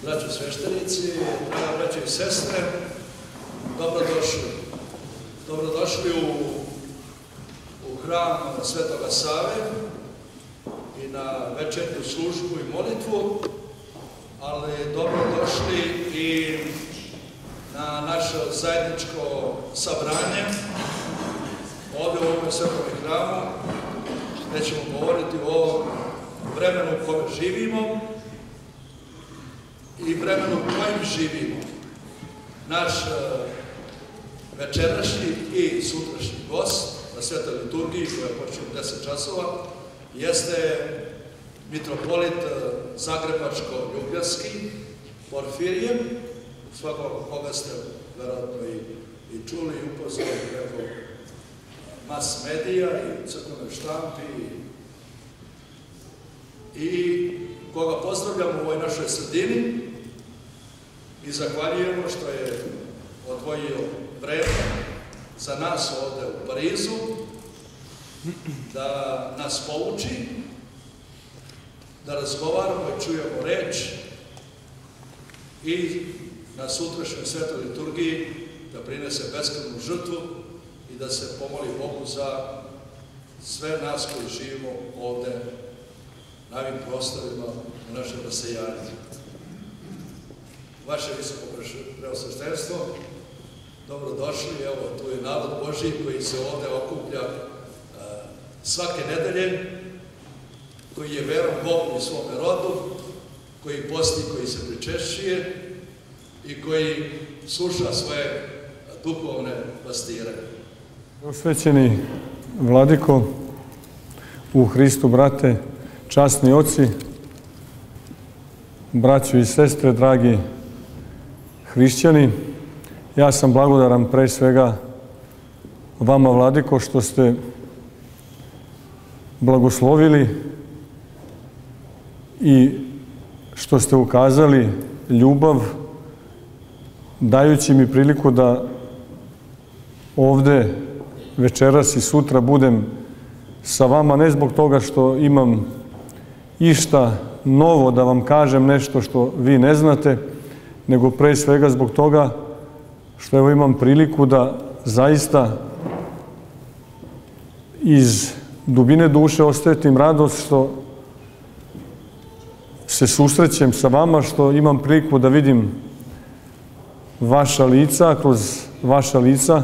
braćo sveštenici, draga braćo i sestre, dobrodošli. Dobrodošli u hram Svetoga Save i na večernju službu i molitvu, ali dobrodošli i na naše zajedničko sabranje ovdje u ovom svetom hramu, gdje ćemo govoriti o ovom vremenu u kojem živimo i vremenu u kojem živimo. Naš večerašnji i sutrašnji gost na svetoj liturgiji, koja počne u 10 časova, jeste mitropolit Zagrebačko-Ljubljanski, Porfirije, svakog koga ste verovatno i čuli i upoznali preko mas medija i crkvenoj štampi i koga pozdravljamo u ovoj našoj sredini i zahvaljujemo što je odvojio vreme za nas ovde u Parizu da nas pouči, da razgovaramo i čujemo reč i na sutrašnjoj svetoj liturgiji da prinese beskrvnu žrtvu i da se pomoli Bogu za sve nas koji živimo ovde na ovim prostorima u našem rasejanju. Vaše visoko preosveštenstvo, dobrodošli, evo tu je narod Božji koji se ovde okuplja svake nedelje, koji je veran Bogu i svome rodu, koji posti, koji se pričešćuje i koji sluša svoje duhovne pastire. Osvećeni vladiko, u Hristu, brate, časni oci, braćo i sestre, dragi hrišćani, ja sam blagodaran pre svega vama, vladiko, što ste blagoslovili i što ste ukazali ljubav, dajući mi priliku da ovde večeras i sutra budem sa vama, ne zbog toga što imam išta novo da vam kažem, nešto što vi ne znate, nego pre svega zbog toga što evo imam priliku da zaista iz dubine duše osjetim radost što se susrećem sa vama, što imam priliku da vidim vaša lica, kroz vaša lica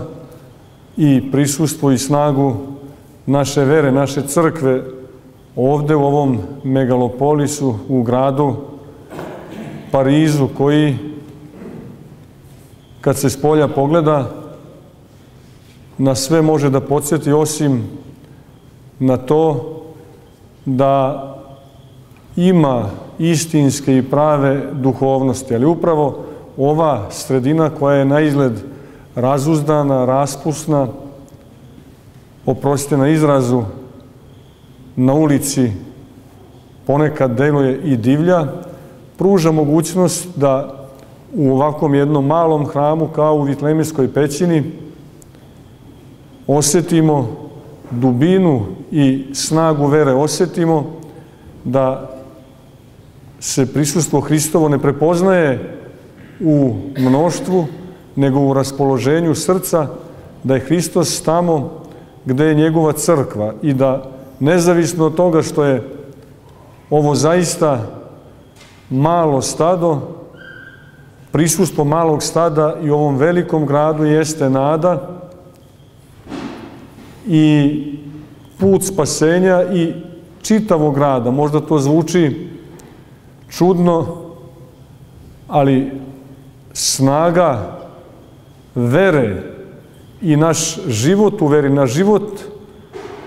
i prisustvo i snagu naše vere, naše crkve ovde u ovom megalopolisu, u gradu Parizu, koji kad se spolja pogleda na sve može da podsjeti, osim na to da ima istinske i prave duhovnosti. Ali upravo ova sredina koja je na izgled razuzdana, raspusna, oprostite na izrazu, na ulici ponekad deluje i divlja, pruža mogućnost da u ovakvom jednom malom hramu, kao u Vitlemijskoj pećini, osjetimo dubinu i snagu vere, osjetimo da se prisustvo Hristovo ne prepoznaje u mnoštvu, nego u raspoloženju srca, da je Hristos tamo gde je njegova crkva i da nezavisno od toga što je ovo zaista malo stado, prisustvo malog stada i u ovom velikom gradu jeste nada i put spasenja i čitavog grada. Možda to zvuči čudno, ali snaga vere i naš život u veri, naš život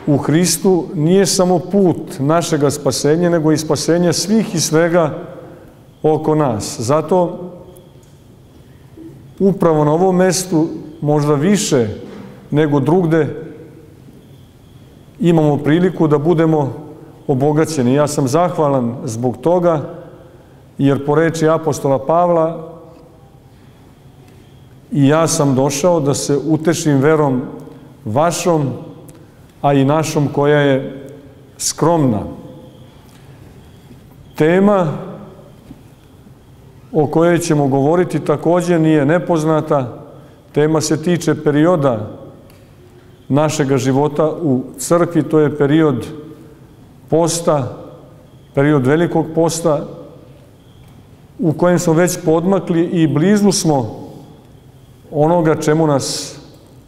u Hristu nije samo put našega spasenja, nego i spasenja svih i svega oko nas. Zato upravo na ovom mestu, možda više nego drugde, imamo priliku da budemo obogaćeni. Ja sam zahvalan zbog toga, jer po reči apostola Pavla i ja sam došao da se utešim verom vašom, a i našom koja je skromna. Tema o kojoj ćemo govoriti također nije nepoznata. Tema se tiče perioda našega života u crkvi, to je period posta, period velikog posta, u kojem smo već podmakli i blizu smo onoga čemu nas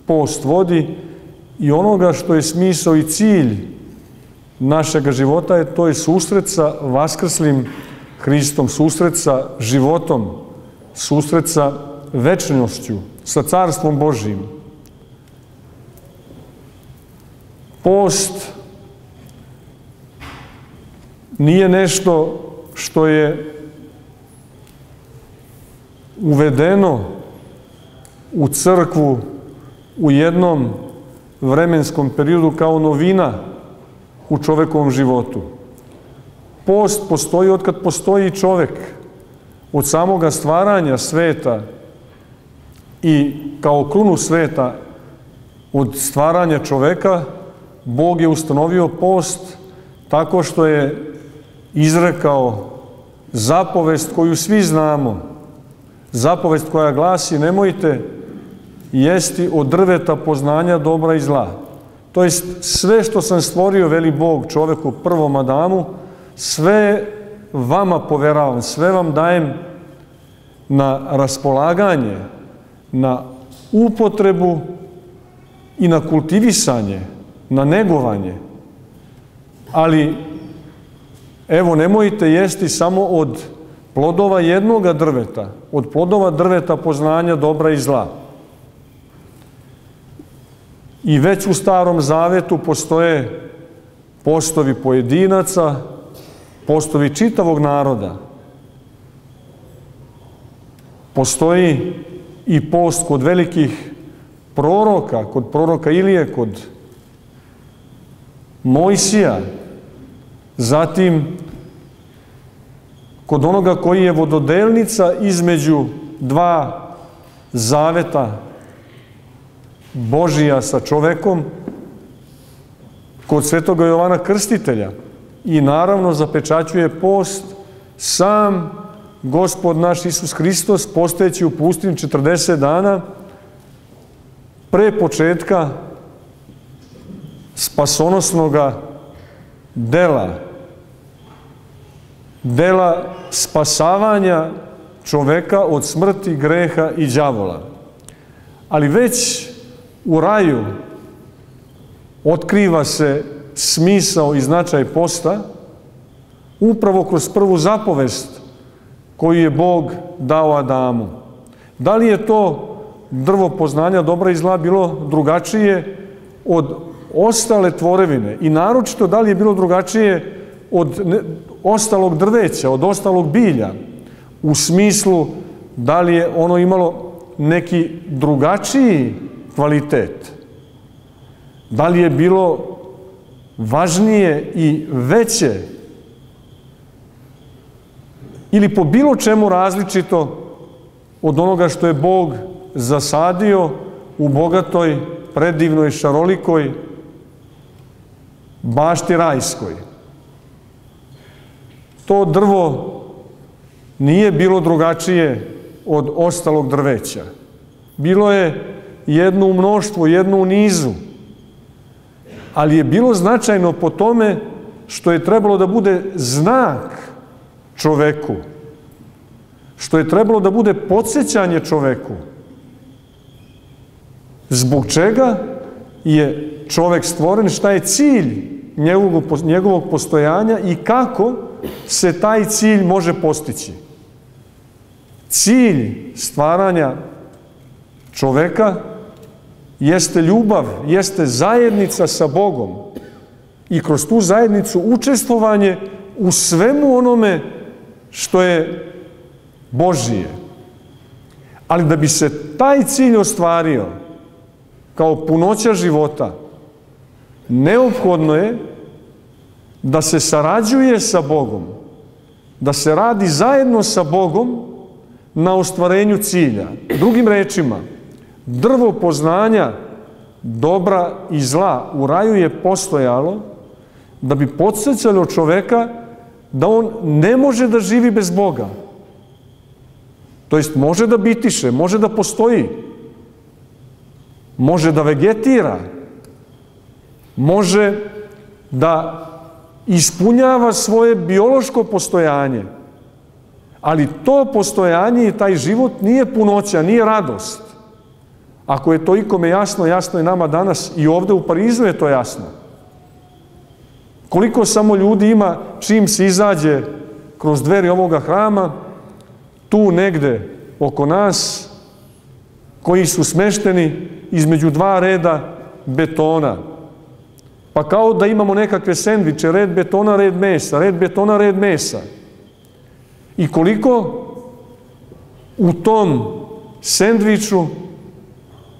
post vodi i onoga što je smisao i cilj našega života, to je susret sa vaskrslim Hristom, susret sa životom, susret sa večnošću, sa Carstvom Božijim. Post nije nešto što je uvedeno u crkvu u jednom vremenskom periodu kao novina u čovekovom životu. Post postoji otkad postoji čovek, od samoga stvaranja sveta i kao krunu sveta od stvaranja čoveka, Bog je ustanovio post tako što je izrekao zapovest koju svi znamo. Zapovest koja glasi: nemojte jesti od drveta poznanja dobra i zla. To jest sve što sam stvorio, veli Bog čoveku, prvom Adamu, sve vama poveravam, sve vam dajem na raspolaganje, na upotrebu i na kultivisanje, na negovanje. Ali, evo, nemojte jesti samo od plodova jednoga drveta, od plodova drveta poznanja dobra i zla. I već u Starom Zavetu postoje postovi pojedinaca, postovi čitavog naroda. Postoji i post kod velikih proroka, kod proroka Ilije, kod Mojsija, zatim kod onoga koji je vododelnica između dva zaveta Božija sa čovekom, kod svetoga Jovana Krstitelja. I naravno zapečaćuje post sam Gospod naš Isus Hristos, postojeći u pustinji 40 dana pre početka spasonosnoga dela spasavanja čoveka od smrti, greha i đavola. Ali već u raju otkriva se smisao i značaj posta upravo kroz prvu zapovest koju je Bog dao Adamu. Da li je to drvo poznanja dobra i zla bilo drugačije od ostale tvorevine i naročito da li je bilo drugačije od ostalog drveća, od ostalog bilja, u smislu da li je ono imalo neki drugačiji kvalitet, da li je bilo važnije i veće ili po bilo čemu različito od onoga što je Bog zasadio u bogatoj, predivnoj, šarolikoj bašti rajskoj. To drvo nije bilo drugačije od ostalog drveća. Bilo je jedno u mnoštvu, jedno u nizu, ali je bilo značajno po tome što je trebalo da bude znak čoveku, što je trebalo da bude podsjećanje čoveku. Zbog čega je čovek stvoren, šta je cilj njegovog postojanja i kako se taj cilj može postići. Cilj stvaranja čoveka jeste ljubav, jeste zajednica sa Bogom i kroz tu zajednicu učestvovanje u svemu onome što je Božije. Ali da bi se taj cilj ostvario kao punoća života, neophodno je da se sarađuje sa Bogom, da se radi zajedno sa Bogom na ostvarenju cilja. Drugim rečima, drvo poznanja dobra i zla u raju je postojalo da bi podsjećalo čoveka da on ne može da živi bez Boga. To jest može da bitiše, može da postoji, može da vegetira, može da ispunjava svoje biološko postojanje, ali to postojanje i taj život nije punoća, nije radost. Ako je to ikome jasno, jasno je nama danas i ovde u Parizu je to jasno. Koliko samo ljudi ima čim se izađe kroz dveri ovoga hrama, tu negde oko nas, koji su smešteni između dva reda betona. Pa kao da imamo nekakve sendviče, red betona, red mesa, red betona, red mesa. I koliko u tom sendviču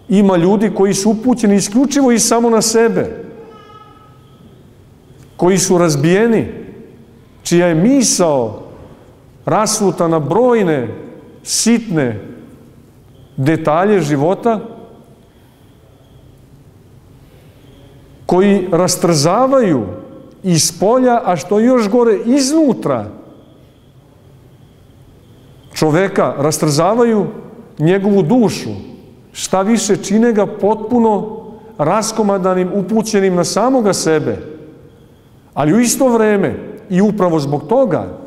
ima ljudi koji su upućeni isključivo i samo na sebe, koji su razbijeni, čija je misao rasuta na brojne, sitne detalje života, koji rastrzavaju iz polja, a što je još gore iznutra čoveka, rastrzavaju njegovu dušu. Šta više, čine ga potpuno raskomadanim, upućenim na samoga sebe. Ali u isto vreme, i upravo zbog toga,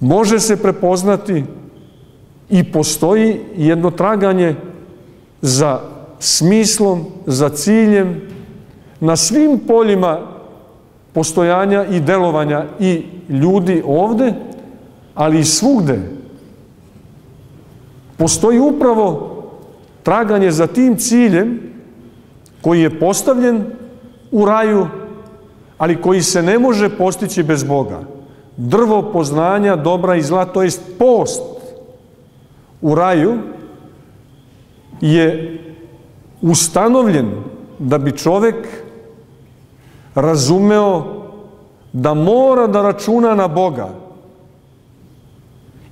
može se prepoznati i postoji jedno traganje za smislom, za ciljem, na svim poljima postojanja i delovanja i ljudi ovde, ali i svugde. Postoji upravo traganje za tim ciljem koji je postavljen u raju, ali koji se ne može postići bez Boga. Drvo poznanja dobra i zla, to jest post u raju, je ustanovljen da bi čovek razumeo da mora da računa na Boga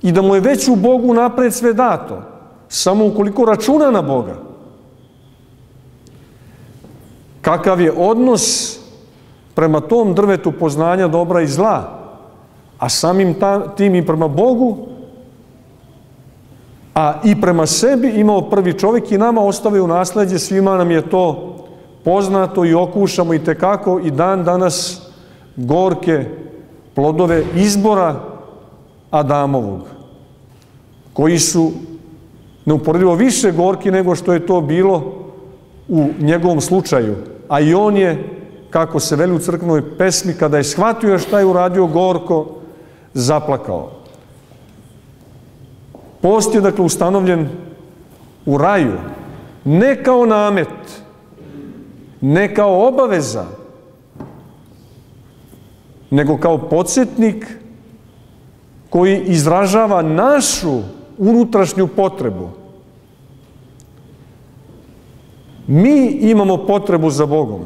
i da mu je već u Bogu napred sve dato, samo ukoliko računa na Boga. Kakav je odnos prema tom drvetu poznanja dobra i zla, a samim tim i prema Bogu, a i prema sebi imao prvi čovjek i nama ostavio u nasleđe, svima nam je to poznato i okušamo i tekako i dan danas gorke plodove izbora Adamovog, koji su neuporedivo više gorki nego što je to bilo u njegovom slučaju. A i on je, kako se veli u crkvenoj pesmi, kada je shvatio šta je uradio gorko, zaplakao. Post je, dakle, ustanovljen u raju, ne kao namet, ne kao obaveza, nego kao podsjetnik koji izražava našu unutrašnju potrebu. Mi imamo potrebu za Bogom.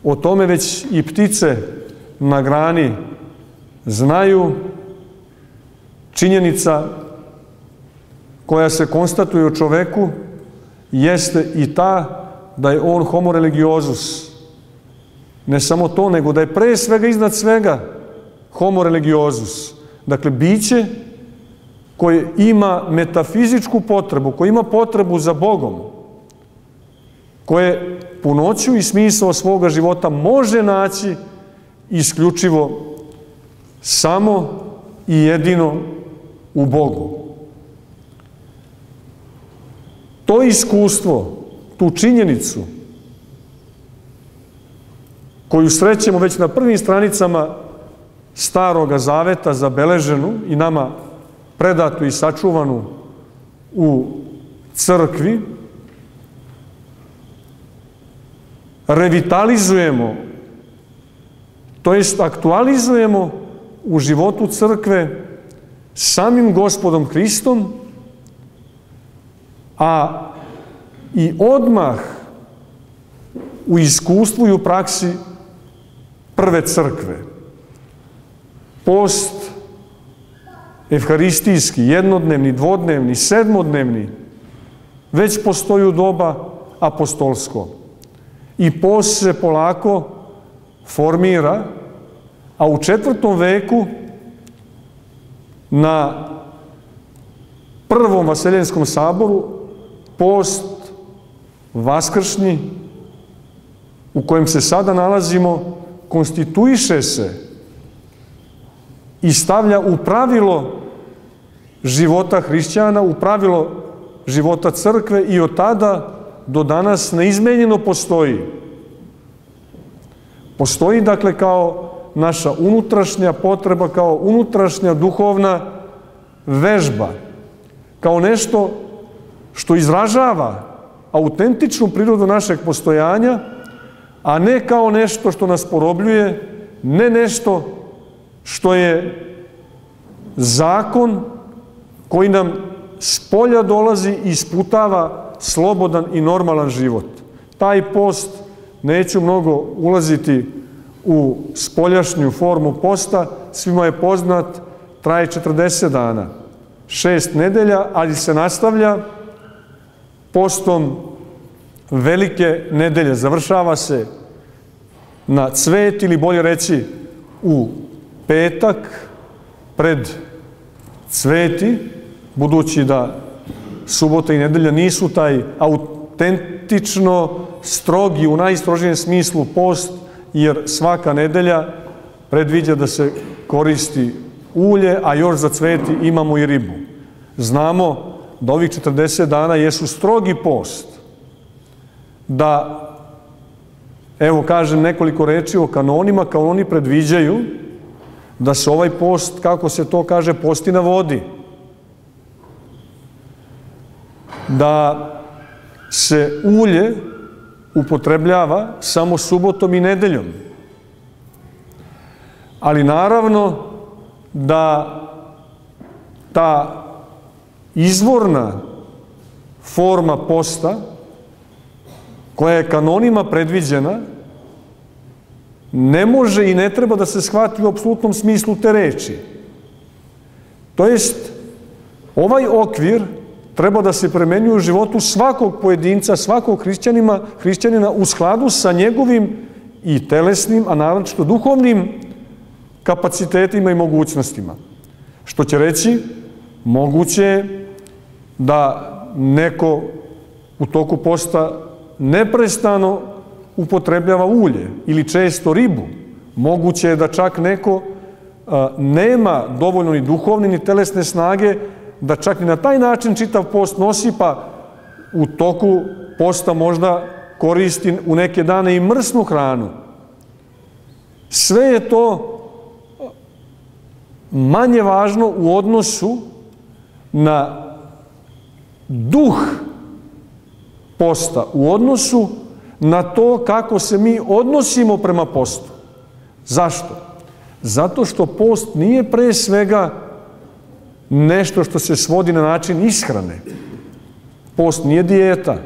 O tome već i ptice na grani znaju. Činjenica koja se konstatuje o čoveku jeste i ta da je on homo religiosus. Ne samo to, nego da je pre svega iznad svega homo religiosus. Dakle, biće koje ima metafizičku potrebu, koje ima potrebu za Bogom, koje punoću i smisao svoga života može naći isključivo samo i jedino u Bogu. To iskustvo, tu činjenicu, koju srećemo već na prvim stranicama Staroga Zaveta, zabeleženu i nama predatu i sačuvanu u crkvi, revitalizujemo, to jest aktualizujemo u životu crkve samim Gospodom Hristom, a i odmah u iskustvu i u praksi prve crkve. Post evharistijski, jednodnevni, dvodnevni, sedmodnevni, već postoji u doba apostolsko. I post se polako formira, a u 4. veku na prvom Vaseljenskom saboru, post vaskršnji u kojem se sada nalazimo, konstituiše se i stavlja u pravilo života hrišćana, u pravilo života crkve i od tada do danas neizmenjeno postoji. Postoji, dakle, kao naša unutrašnja potreba, kao unutrašnja duhovna vežba, kao nešto što izražava autentičnu prirodu našeg postojanja, a ne kao nešto što nas porobljuje, ne nešto što je zakon koji nam spolja dolazi i isputava slobodan i normalan život. Taj post, neću mnogo ulaziti u spoljašnju formu posta, svima je poznat, traje 40 dana, 6 nedelja, ali se nastavlja postom Velike nedelje. Završava se na Cvet, ili bolje reći u petak pred Cveti, budući da subota i nedelja nisu taj autentično strogi, u najstrožijem smislu post, jer svaka nedelja predviđa da se koristi ulje, a još za Cveti imamo i ribu. Znamo da ovih 40 dana jesu strogi post, da, evo kažem nekoliko reči o kanonima, kao oni predviđaju da se ovaj post, kako se to kaže, posti na vodi. Da se ulje upotrebljava samo subotom i nedeljom. Ali naravno da ta izvorna forma posta, koja je kanonima predviđena, ne može i ne treba da se shvati u apsolutnom smislu te reči. To jest, ovaj okvir treba da se primenjuje u životu svakog pojedinca, svakog hrišćanina u skladu sa njegovim i telesnim, a naročito duhovnim kapacitetima i mogućnostima. Što će reći, moguće je da neko u toku posta neprestano upotrebljava ulje ili često ribu. Moguće je da čak neko nema dovoljno ni duhovne ni telesne snage da čak i na taj način čitav post nosi, pa u toku posta možda koristi u neke dane i mrsnu hranu. Sve je to manje važno u odnosu na duh posta, u odnosu na to kako se mi odnosimo prema postu. Zašto? Zato što post nije pre svega nešto što se svodi na način ishrane. Post nije dijeta.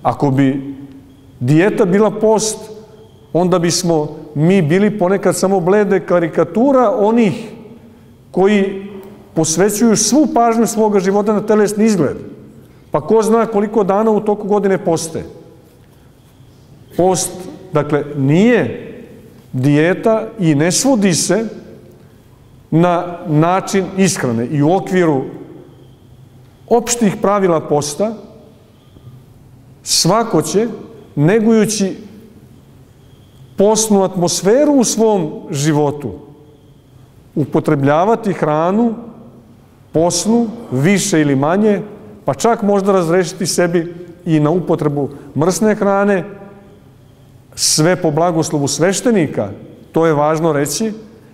Ako bi dijeta bila post, onda bismo mi bili ponekad samo blede karikatura onih koji posvećuju svu pažnju svoga života na telesni izgled. Pa ko zna koliko dana u toku godine poste. Post, dakle, nije dijeta i ne svodi se na način ishrane. I u okviru opštih pravila posta svako će, negujući postnu atmosferu u svom životu, upotrebljavati hranu posnu, više ili manje, pa čak možda razrešiti sebi i na upotrebu mrsne hrane, sve po blagoslovu sveštenika. To je važno reći,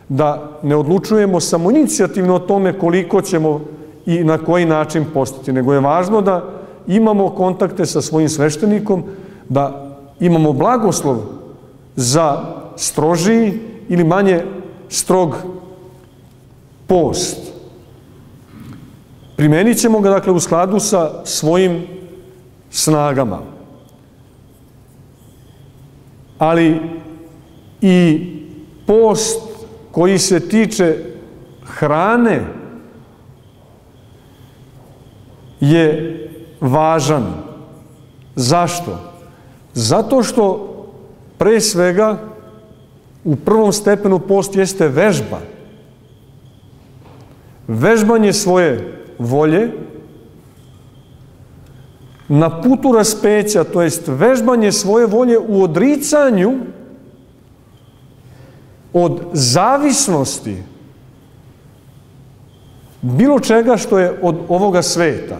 da ne odlučujemo samoinicijativno o tome koliko ćemo i na koji način postiti, nego je važno da imamo kontakte sa svojim sveštenikom, da imamo blagoslov za strožiji ili manje strog post. Primenit ćemo ga, dakle, u skladu sa svojim snagama. Ali i post koji se tiče hrane je važan. Zašto? Zato što pre svega u prvom stepenu post jeste vežba. vežbanje svoje volje na putu raspeća, to jest vežbanje svoje volje u odricanju od zavisnosti bilo čega što je od ovoga sveta.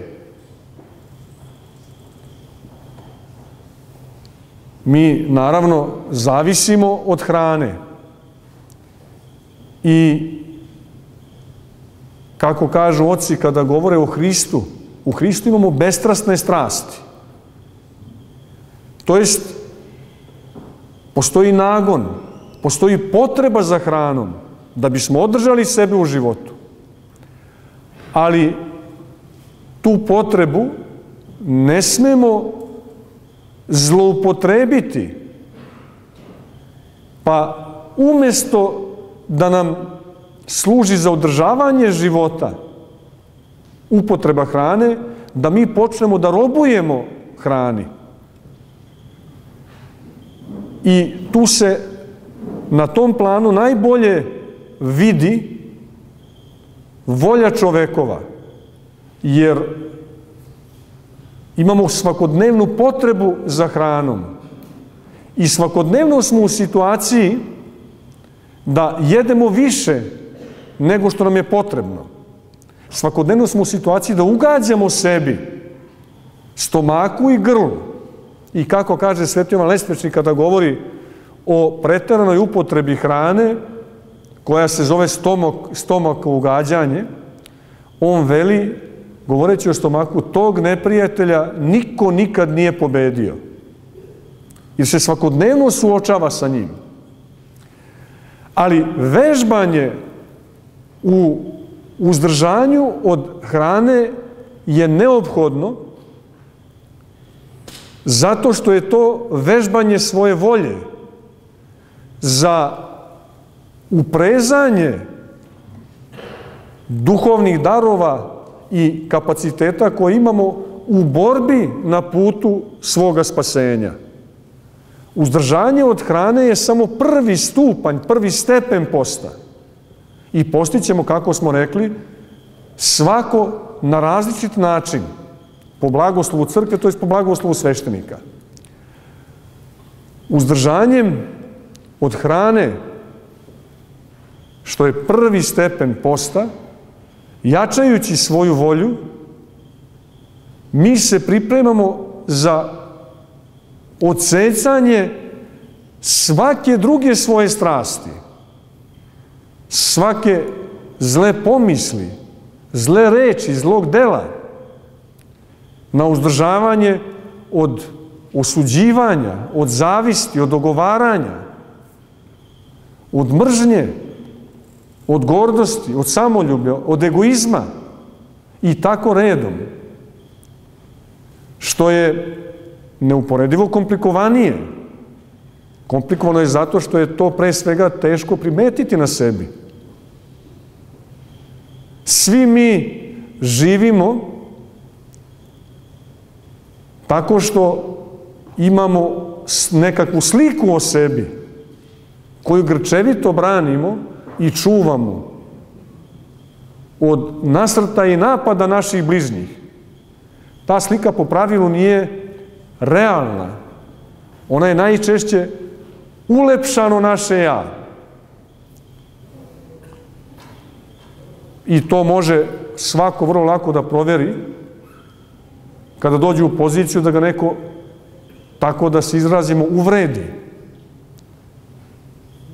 Mi, naravno, zavisimo od hrane. I, kako kažu oci kada govore o Hristu, u Hristu imamo bestrasne strasti. To jest, postoji nagon, postoji potreba za hranom, da bismo održali sebe u životu. Ali tu potrebu ne smemo zloupotrebiti, pa umjesto da nam služi za održavanje života upotreba hrane, da mi počnemo da robujemo hrani. I tu se na tom planu najbolje vidi volja čovekova, jer imamo svakodnevnu potrebu za hranom i svakodnevno smo u situaciji da jedemo više nego što nam je potrebno. Svakodnevno smo u situaciji da ugađamo sebi, stomaku i grlu. I kako kaže Sveti Jovan Lestvečnik kada govori o preteranoj upotrebi hrane, koja se zove stomako ugađanje, on veli, govoreći o stomaku, tog neprijatelja niko nikad nije pobedio. Jer se svakodnevno suočava sa njim. Ali vežbanje u uzdržanju od hrane je neophodno zato što je to vežbanje svoje volje za uprezanje duhovnih darova i kapaciteta koje imamo u borbi na putu svoga spasenja. Uzdržanje od hrane je samo prvi stupanj, prvi stepen posta. I postićemo, kako smo rekli, svako na različit način, po blagoslovu crkve, to je po blagoslovu sveštenika. Uzdržanjem od hrane, što je prvi stepen posta, jačajući svoju volju, mi se pripremamo za odsecanje svake druge svoje strasti, svake zle pomisli, zle reči, zlog dela, na uzdržavanje od osuđivanja, od zavisti, od ogovaranja, od mržnje, od gordosti, od samoljublja, od egoizma i tako redom. Što je neuporedivo komplikovanije. Komplikovano je zato što je to pre svega teško primetiti na sebi. Svi mi živimo tako što imamo nekakvu sliku o sebi koju grčevito branimo i čuvamo od nasrtaja i napada naših bližnjih. Ta slika po pravilu nije realna. Ona je najčešće ulepšano naše ja. I to može svako vrlo lako da proveri kada dođe u poziciju da ga neko, tako da se izrazimo, uvredi.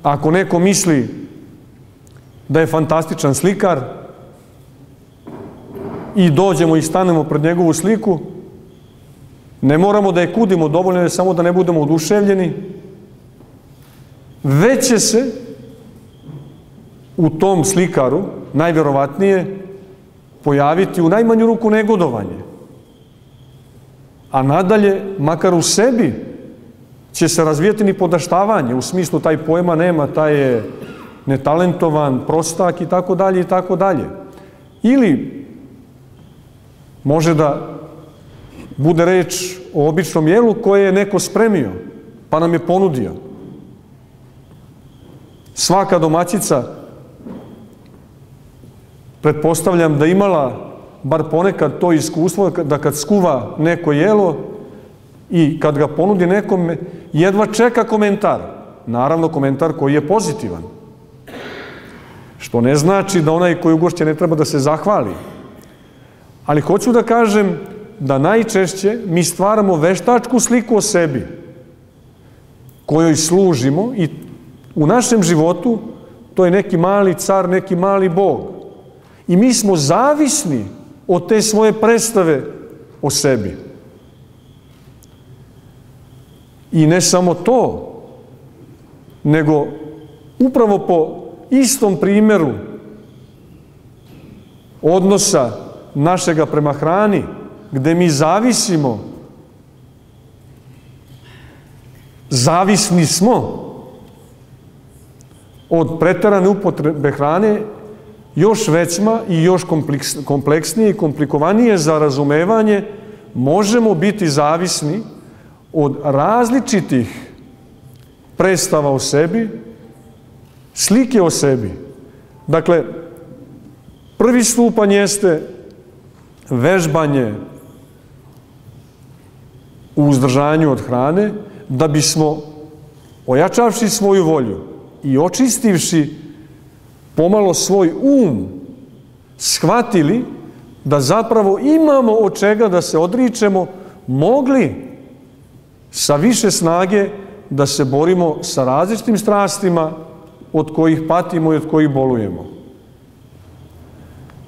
Ako neko misli da je fantastičan slikar i dođemo i stanemo pred njegovu sliku, ne moramo da je kudimo, dovoljno je samo da ne budemo oduševljeni, već će se u tom slikaru najverovatnije pojaviti u najmanju ruku negodovanje. A nadalje, makar u sebi, će se razvijati nipodaštavanje, u smislu taj pojma nema, taj je netalentovan, prostak i tako dalje i tako dalje. Ili može da bude reč o običnom jelu koje je neko spremio, pa nam je ponudio. Svaka domaćica pretpostavljam da imala bar ponekad to iskustvo da kad skuva neko jelo i kad ga ponudi nekome, jedva čeka komentar. Naravno, komentar koji je pozitivan. Što ne znači da onaj koji ugošće ne treba da se zahvali. Ali hoću da kažem da najčešće mi stvaramo veštačku sliku o sebi, kojoj služimo i u našem životu to je neki mali car, neki mali bog. I mi smo zavisni od te svoje predstave o sebi. I ne samo to, nego upravo po istom primjeru odnosa našega prema hrani, gde mi zavisni smo od preterane upotrebe hrane, još većma i još kompleksnije i komplikovanije za razumevanje, možemo biti zavisni od različitih predstava o sebi, slike o sebi. Dakle, prvi stupanj jeste vežbanje u uzdržanju od hrane, da bismo, ojačavši svoju volju i očistivši pomalo svoj shvatili da zapravo imamo od čega da se odričemo, mogli sa više snage da se borimo sa različitim strastima od kojih patimo i od kojih bolujemo.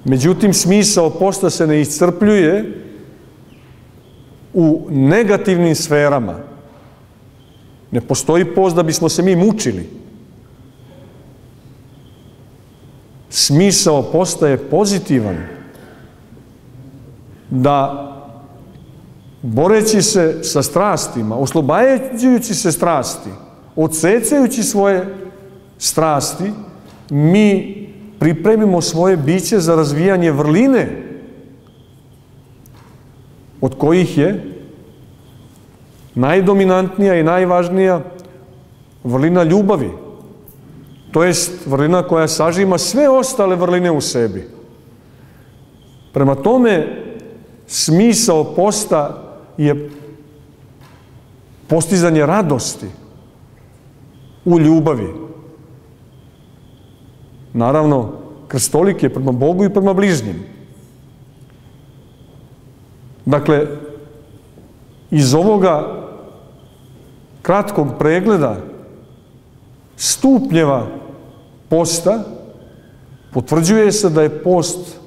Međutim, smisao posta se ne iscrpljuje u negativnim sferama. Ne postoji post da bismo se mi mučili. Smisao posta je pozitivan. Da, boreći se sa strastima, oslobađajući se strasti, odsecajući svoje strasti, mi pripremimo svoje biće za razvijanje vrline, od kojih je najdominantnija i najvažnija vrlina ljubavi. To jest vrlina koja sažima sve ostale vrline u sebi. Prema tome, smisao posta je postizanje radosti u ljubavi. Naravno, krstolik je prema Bogu i prema bližnjim. Dakle, iz ovoga kratkog pregleda stupnjeva posta potvrđuje se da je post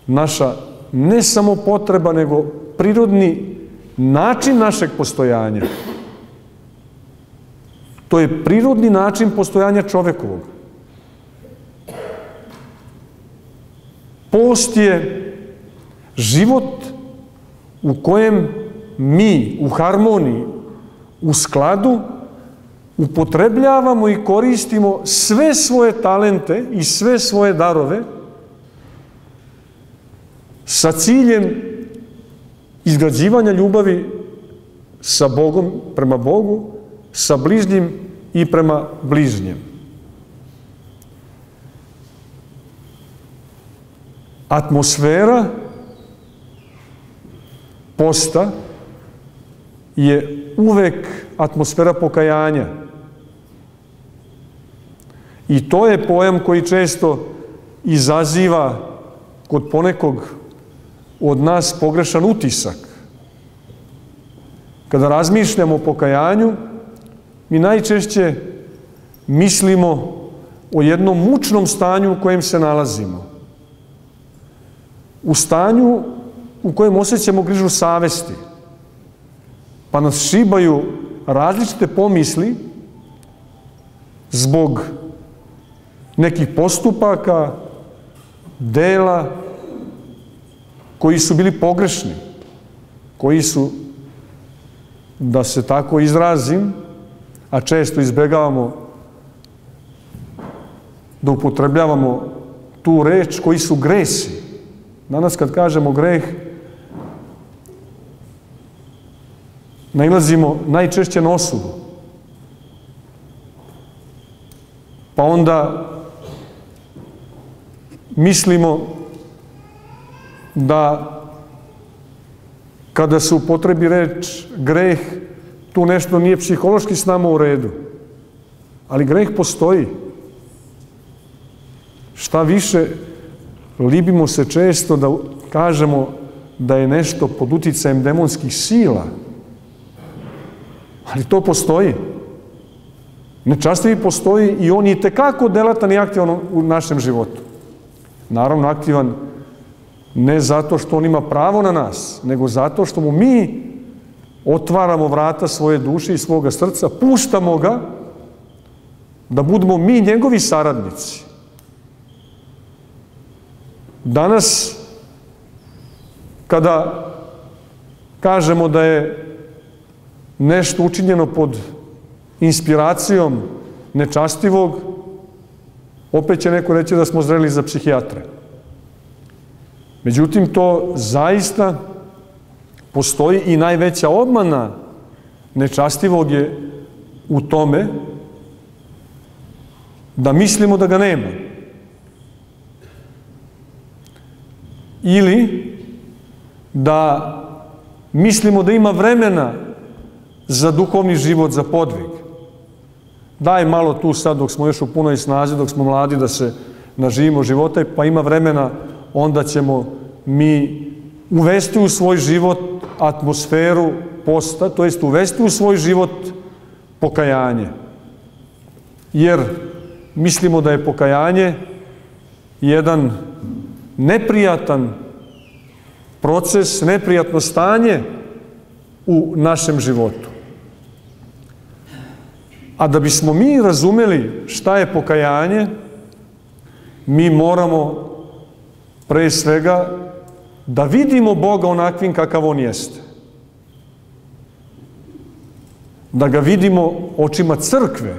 naša ne samo potreba, nego prirodni način našeg postojanja. To je prirodni način postojanja čovekovog. Post je život u kojem mi u harmoniji, u skladu, upotrebljavamo i koristimo sve svoje talente i sve svoje darove sa ciljem izgrađivanja ljubavi sa Bogom, prema Bogu, sa bližnjim i prema bližnjem. Atmosfera posta je uvek atmosfera pokajanja. I to je pojam koji često izaziva kod ponekog od nas pogrešan utisak. Kada razmišljamo o pokajanju, mi najčešće mislimo o jednom mučnom stanju u kojem se nalazimo. U stanju u kojem osjećamo grižu savesti, pa nas šibaju različite pomisli zbog nekih postupaka, dela koji su bili pogrešni, koji su, da se tako izrazim, a često izbegavamo da upotrebljavamo tu reč, koji su gresi. Danas kad kažemo greh, nailazimo najčešće na osudu. Pa onda mislimo da kada se upotrebi reč greh, tu nešto nije psihološki s nama u redu. Ali greh postoji. Šta više, libimo se često da kažemo da je nešto pod uticajem demonskih sila. Ali to postoji. Nečastivi postoji i on je itekako delatan i aktivan u našem životu. Naravno, aktivan ne zato što on ima pravo na nas, nego zato što mu mi otvaramo vrata svoje duše i svoga srca, puštamo ga da budemo mi njegovi saradnici. Danas, kada kažemo da je nešto učinjeno pod inspiracijom nečastivog, opet će neko reći da smo zreli za psihijatre. Međutim, to zaista postoji i najveća obmana nečastivog je u tome da mislimo da ga nema. Ili da mislimo da ima vremena za duhovni život, za podvig. Daj malo tu sad dok smo još u punoj snazi, dok smo mladi da se naživimo života, pa ima vremena, onda ćemo mi uvesti u svoj život atmosferu posta, to jest uvesti u svoj život pokajanje. Jer mislimo da je pokajanje jedan neprijatan proces, neprijatno stanje u našem životu. A da bismo mi razumeli šta je pokajanje, mi moramo pre svega da vidimo Boga onakvim kakav on jeste. Da ga vidimo očima crkve.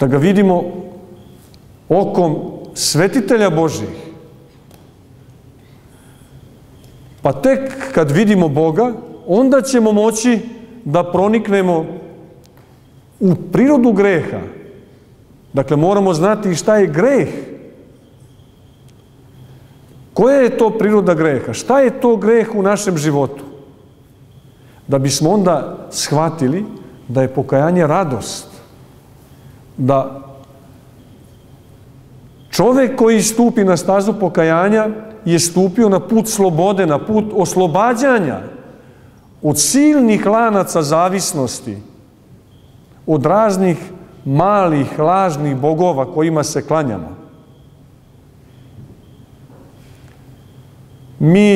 Da ga vidimo okom svetitelja Božjih. Pa tek kad vidimo Boga, onda ćemo moći da proniknemo u prirodu greha. Dakle, moramo znati šta je greh. Koja je to priroda greha? Šta je to greh u našem životu? Da bismo onda shvatili da je pokajanje radost. Da čovek koji stupi na stazu pokajanja je stupio na put slobode, na put oslobađanja od silnih lanaca zavisnosti, od raznih malih, lažnih bogova kojima se klanjamo. Mi,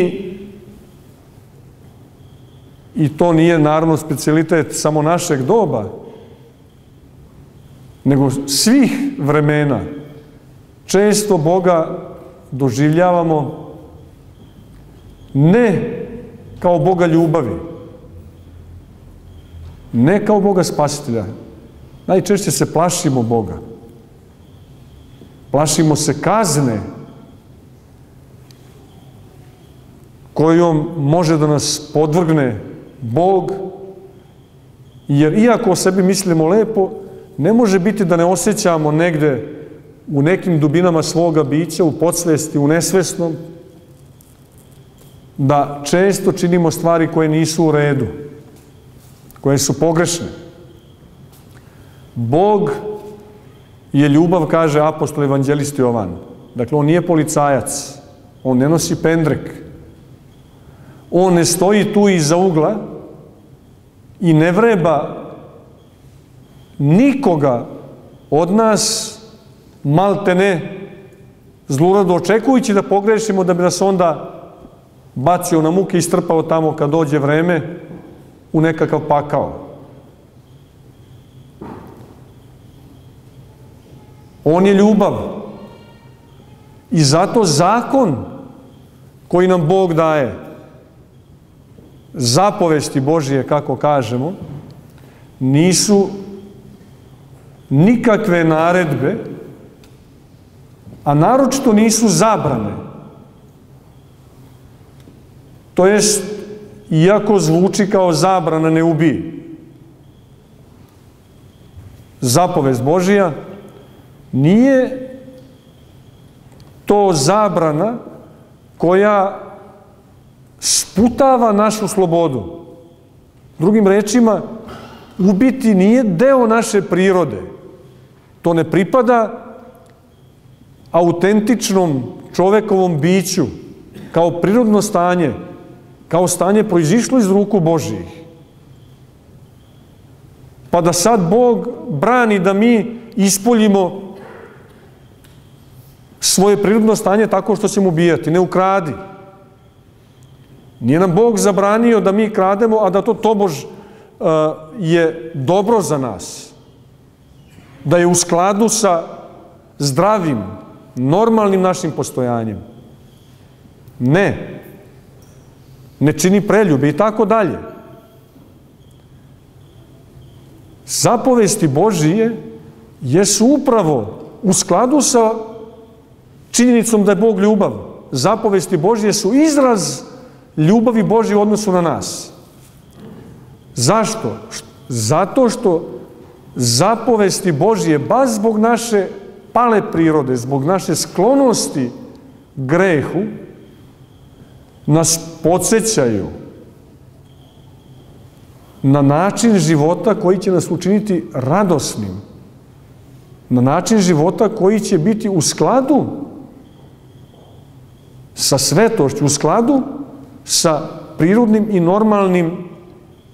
i to nije naravno specijalitet samo našeg doba, nego svih vremena, često Boga doživljavamo ne kao Boga ljubavi, ne kao Boga spasitelja. Najčešće se plašimo Boga. Plašimo se kazne kojom može da nas podvrgne Bog, jer iako o sebi mislimo lepo, ne može biti da ne osjećamo negde u nekim dubinama svoga bića, u podsvesti, u nesvesnom, da često činimo stvari koje nisu u redu, koje su pogrešne. Bog je ljubav, kaže apostol evanđelisti Jovan. Dakle, on nije policajac, on ne nosi pendrek, on ne stoji tu iza ugla i ne vreba nikoga od nas maltene zlurado očekujući da pogrešimo da bi nas onda bacio na muke i strpao tamo kad dođe vreme u nekakav pakao. On je ljubav. I zato zakon koji nam Bog daje, zapovesti Božije, kako kažemo, nisu nikakve naredbe, a naročito nisu zabrane. To jest, iako zvuči kao zabrana ne ubij. Zapovest Božija nije to zabrana koja sputava našu slobodu. Drugim rečima, ubiti nije deo naše prirode. To ne pripada autentičnom čovekovom biću, kao prirodno stanje, kao stanje proizišlo iz ruku Božjih. Pa da sad Bog brani da mi ispoljimo svoje prirodno stanje tako što ćemo ubijati. Ne ukradi. Nije nam Bog zabranio da mi krademo, a da to tobož je dobro za nas. Da je u skladu sa zdravim, normalnim našim postojanjem. Ne. Ne čini preljube i tako dalje. Zapovesti Božije jesu upravo u skladu sa činjenicom da je Bog ljubav. Zapovesti Božije su izraz ljubavi Božje u odnosu na nas. Zašto? Zato što zapovesti Božije, baš zbog naše pale prirode, zbog naše sklonosti grehu, nas podsjećaju na način života koji će nas učiniti radosnim, na način života koji će biti u skladu sa svetošću, u skladu sa prirodnim i normalnim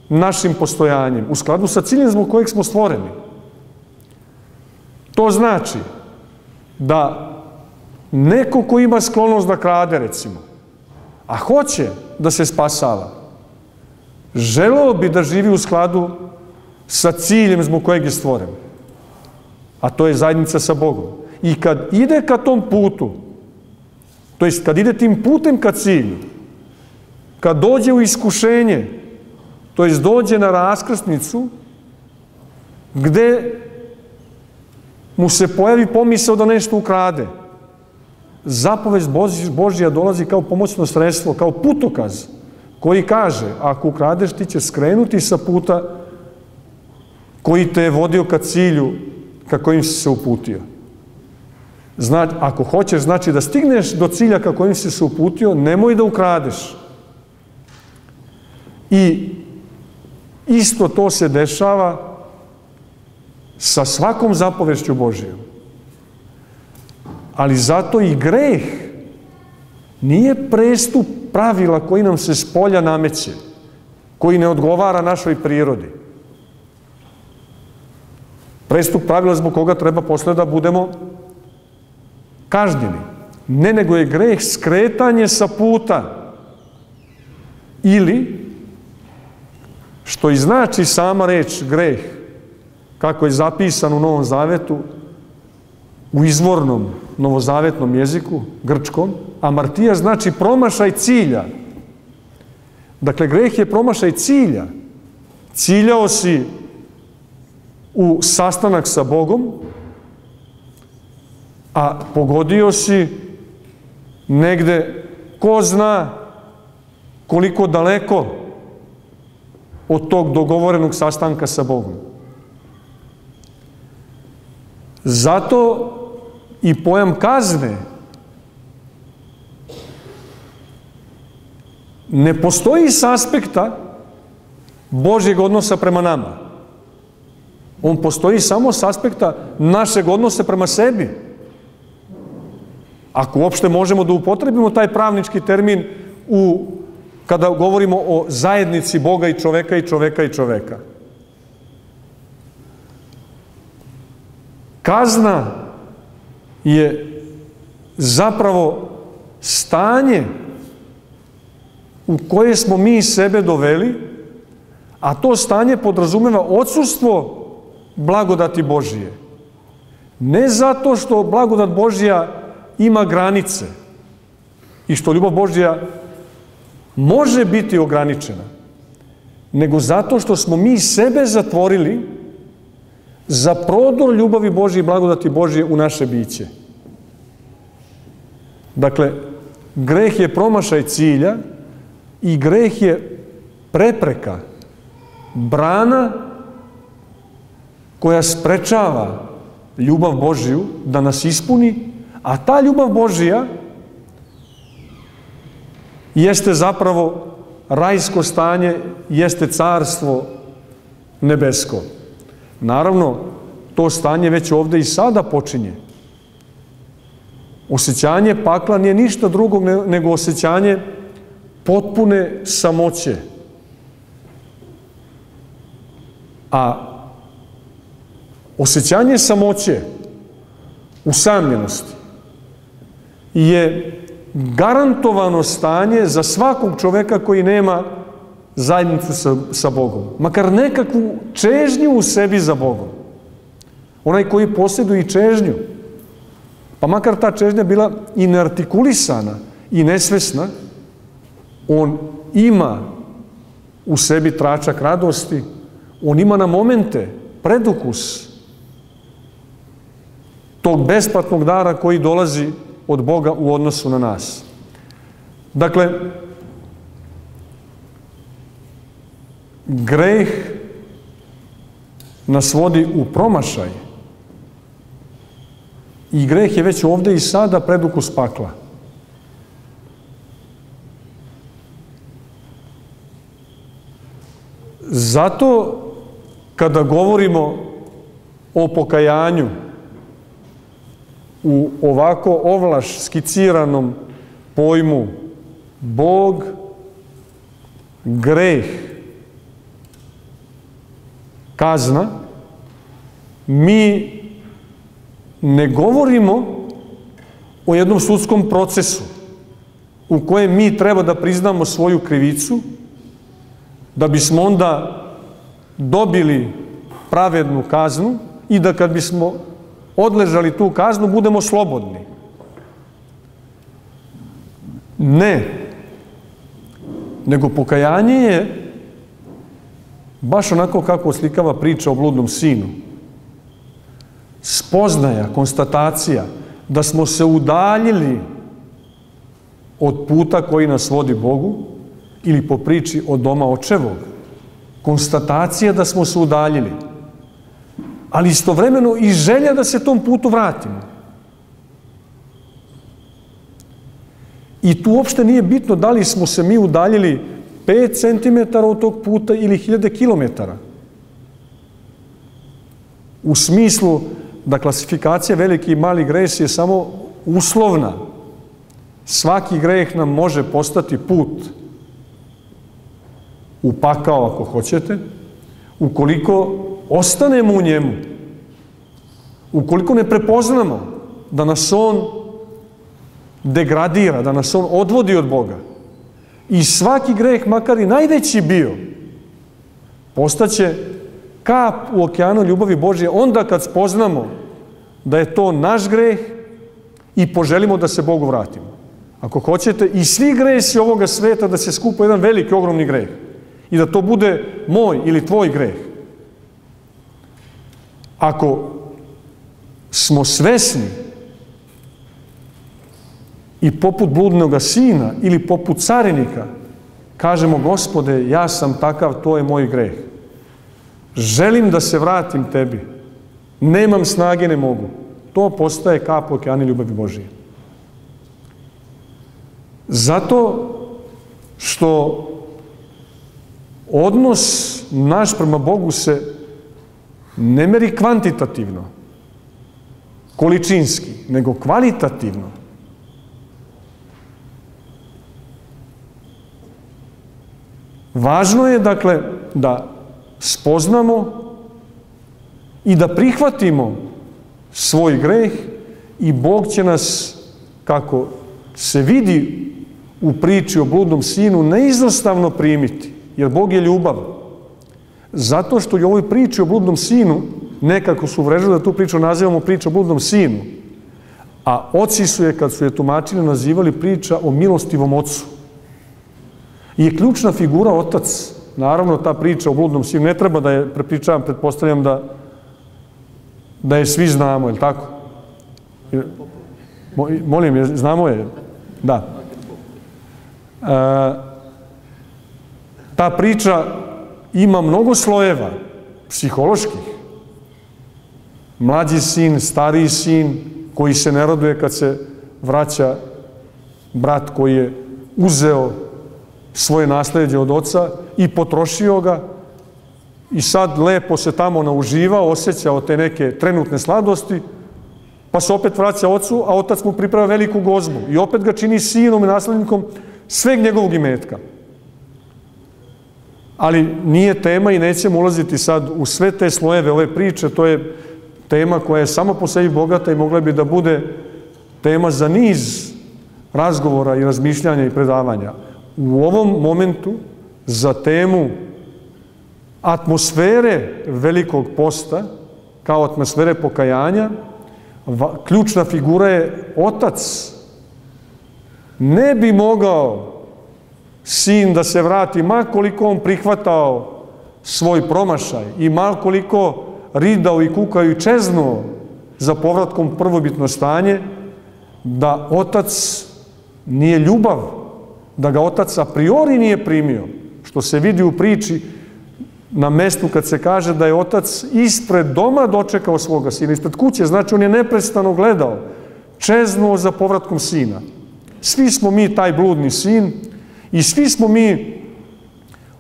našim postojanjem, u skladu sa ciljem zbog kojeg smo stvoreni. To znači da neko ko ima sklonost da krade, recimo, a hoće da se spasava, želeo bi da živi u skladu sa ciljem zbog kojeg je stvoren, a to je zajednica sa Bogom. I kad ide ka tom putu, to jest kad ide tim putem ka cilju, kad dođe u iskušenje, to jest dođe na raskrsnicu, gde mu se pojavi pomisao da nešto ukrade, zapovest Božja dolazi kao pomoćno sredstvo, kao putokaz, koji kaže, ako ukradeš, ti će skrenuti sa puta koji te je vodio ka cilju ka kojim si se uputio. Ako hoćeš, znači da stigneš do cilja ka kojim si se uputio, nemoj da ukradeš. I isto to se dešava sa svakom zapovešću Božijom. Ali zato i greh nije prestup pravila koji nam se spolja nameće, koji ne odgovara našoj prirodi. Prestup pravila zbog koga treba posle da budemo kažnjeni. Ne, nego je greh skretanje sa puta. Ili, što i znači sama reč greh, kako je zapisano u Novom Zavetu, u izvornom novozavetnom jeziku, grčkom, amartija znači promašaj cilja. Dakle, greh je promašaj cilja. Ciljao si u sastanak sa Bogom, a pogodio si negde, ko zna koliko daleko od tog dogovorenog sastanka sa Bogom. Zato i pojam kazne ne postoji s aspekta Božjeg odnosa prema nama. On postoji samo s aspekta našeg odnosa prema sebi. Ako uopšte možemo da upotrebimo taj pravnički termin kada govorimo o zajednici Boga i čoveka i čoveka i čoveka. Kazna je zapravo stanje u koje smo mi sebe doveli, a to stanje podrazumeva odsustvo blagodati Božije. Ne zato što blagodat Božja ima granice i što ljubav Božja može biti ograničena, nego zato što smo mi sebe zatvorili za prodor ljubavi Božje i blagodati Božje u naše biće. Dakle, greh je promašaj cilja i greh je prepreka, brana koja sprečava ljubav Božju da nas ispuni, A ta ljubav Božija jeste zapravo rajsko stanje, jeste carstvo nebesko. Naravno, to stanje već ovde i sada počinje. Osjećanje pakla nije ništa drugog nego osjećanje potpune samoće. A osjećanje samoće, usamljenosti, je garantovano stanje za svakog čoveka koji nema zajednicu sa Bogom. Makar nekakvu čežnju u sebi za Bogom. Onaj koji posjeduje i čežnju, pa makar ta čežnja bila i neartikulisana i nesvesna, on ima u sebi tračak radosti, on ima na momente predukus tog besplatnog dara koji dolazi od Boga u odnosu na nas. Dakle, greh nas vodi u promašaj i greh je već ovde i sada predukus pakla. Zato, kada govorimo o pokajanju u ovako ovlaš skiciranom pojmu Bog, greh, kazna, mi ne govorimo o jednom sudskom procesu u kojem mi treba da priznamo svoju krivicu, da bismo onda dobili pravednu kaznu i da kad bismo odležali tu kaznu, budemo slobodni. Ne. Nego pokajanje je baš onako kako oslikava priča o bludnom sinu. Spoznaja, konstatacija da smo se udaljili od puta koji nas vodi Bogu ili po priči od doma očevog. Konstatacija da smo se udaljili. Ali istovremeno i želja da se tom putu vratimo. I tu uopšte nije bitno da li smo se mi udaljili 5 cm od tog puta ili 1000 kilometara. U smislu da klasifikacija veliki i mali greh je samo uslovna. Svaki greh nam može postati put u pakao, ako hoćete, ukoliko ostanemo u njemu, ukoliko ne prepoznamo da nas on degradira, da nas on odvodi od Boga. I svaki greh, makar i najveći bio, postaće kap u okeanu ljubavi Božje onda kad spoznamo da je to naš greh i poželimo da se Bogu vratimo. Ako hoćete, i svi gresi ovoga sveta da se skupa jedan veliki, ogromni greh i da to bude moj ili tvoj greh. Ako smo svesni i poput bludnoga sina ili poput carinika kažemo: Gospode, ja sam takav, to je moj greh. Želim da se vratim tebi. Nemam snage, ne mogu. To postaje kap u okeanu ljubavi Božije. Zato što odnos naš prema Bogu se ne meri kvantitativno, količinski, nego kvalitativno. Važno je, dakle, da spoznamo i da prihvatimo svoj greh i Bog će nas, kako se vidi u priči o bludnom sinu, neizostavno primiti, jer Bog je ljubav. Zato što je u ovoj priči o bludnom sinu, nekako su uvrežili da tu priču nazivamo priča o bludnom sinu, a oci su je, kad su je tumačili, nazivali priča o milostivom ocu. I je ključna figura otac. Naravno, ta priča o bludnom sinu, ne treba da je prepričavam, pretpostavljam da je svi znamo, je li tako? Molim, znamo je? Da. Ta priča ima mnogo slojeva psiholoških. Mlađi sin, stariji sin, koji se ne raduje kad se vraća brat koji je uzeo svoje nasleđe od oca i potrošio ga i sad lepo se tamo nauživao, osjećao te neke trenutne sladosti, pa se opet vraća ocu, a otac mu priprava veliku gozbu i opet ga čini sinom i naslednikom sveg njegovog imetka. Ali nije tema i nećemo ulaziti sad u sve te slojeve ove priče, to je tema koja je samo po sebi bogata i mogla bi da bude tema za niz razgovora i razmišljanja i predavanja. U ovom momentu za temu atmosfere velikog posta, kao atmosfere pokajanja, ključna figura je otac. Ne bi mogao sin da se vrati, ma koliko on prihvatao svoj promašaj i ma koliko ridao i kukao i čeznuo za povratkom prvobitno stanje, da otac nije ljubav, da ga otac a priori nije primio, što se vidi u priči na mestu kad se kaže da je otac ispred doma dočekao svoga sina, ispred kuće, znači on je neprestano gledao, čeznuo za povratkom sina. Svi smo mi taj bludni sin i svi smo mi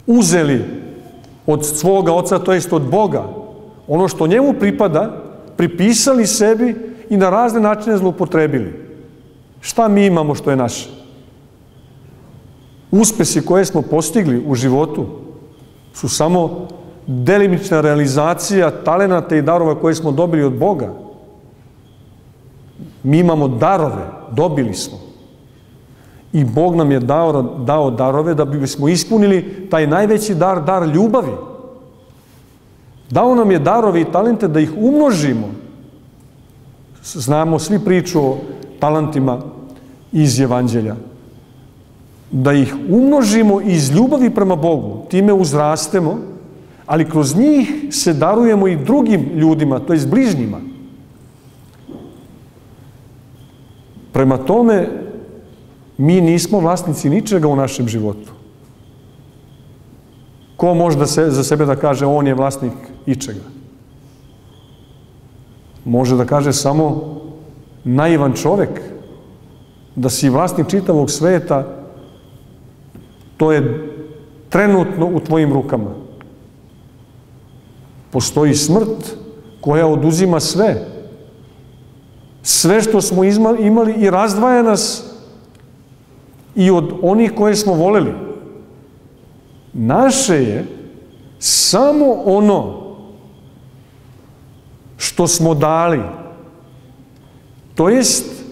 uzeli od svoga oca, to jest od Boga, ono što njemu pripada, pripisali sebi i na razne načine zloupotrebili. Šta mi imamo što je naše? Uspesi koje smo postigli u životu su samo delimična realizacija talenata i darova koje smo dobili od Boga. Mi imamo darove, dobili smo. I Bog nam je dao darove da bismo ispunili taj najveći dar, dar ljubavi. Dao nam je darove i talente da ih umnožimo. Znamo svi priču o talentima iz Evanđelja. Da ih umnožimo iz ljubavi prema Bogu. Time uzrastemo, ali kroz njih se darujemo i drugim ljudima, to jest bližnjima. Prema tome, mi nismo vlasnici ničega u našem životu. Ko može za sebe da kaže on je vlasnik ičega? Može da kaže samo naivan čovek. Da si vlasnik čitavog sveta, to je trenutno u tvojim rukama. Postoji smrt koja oduzima sve. Sve što smo imali i razdvaja nas i od onih koje smo voleli. Naše je samo ono što smo dali. To jest,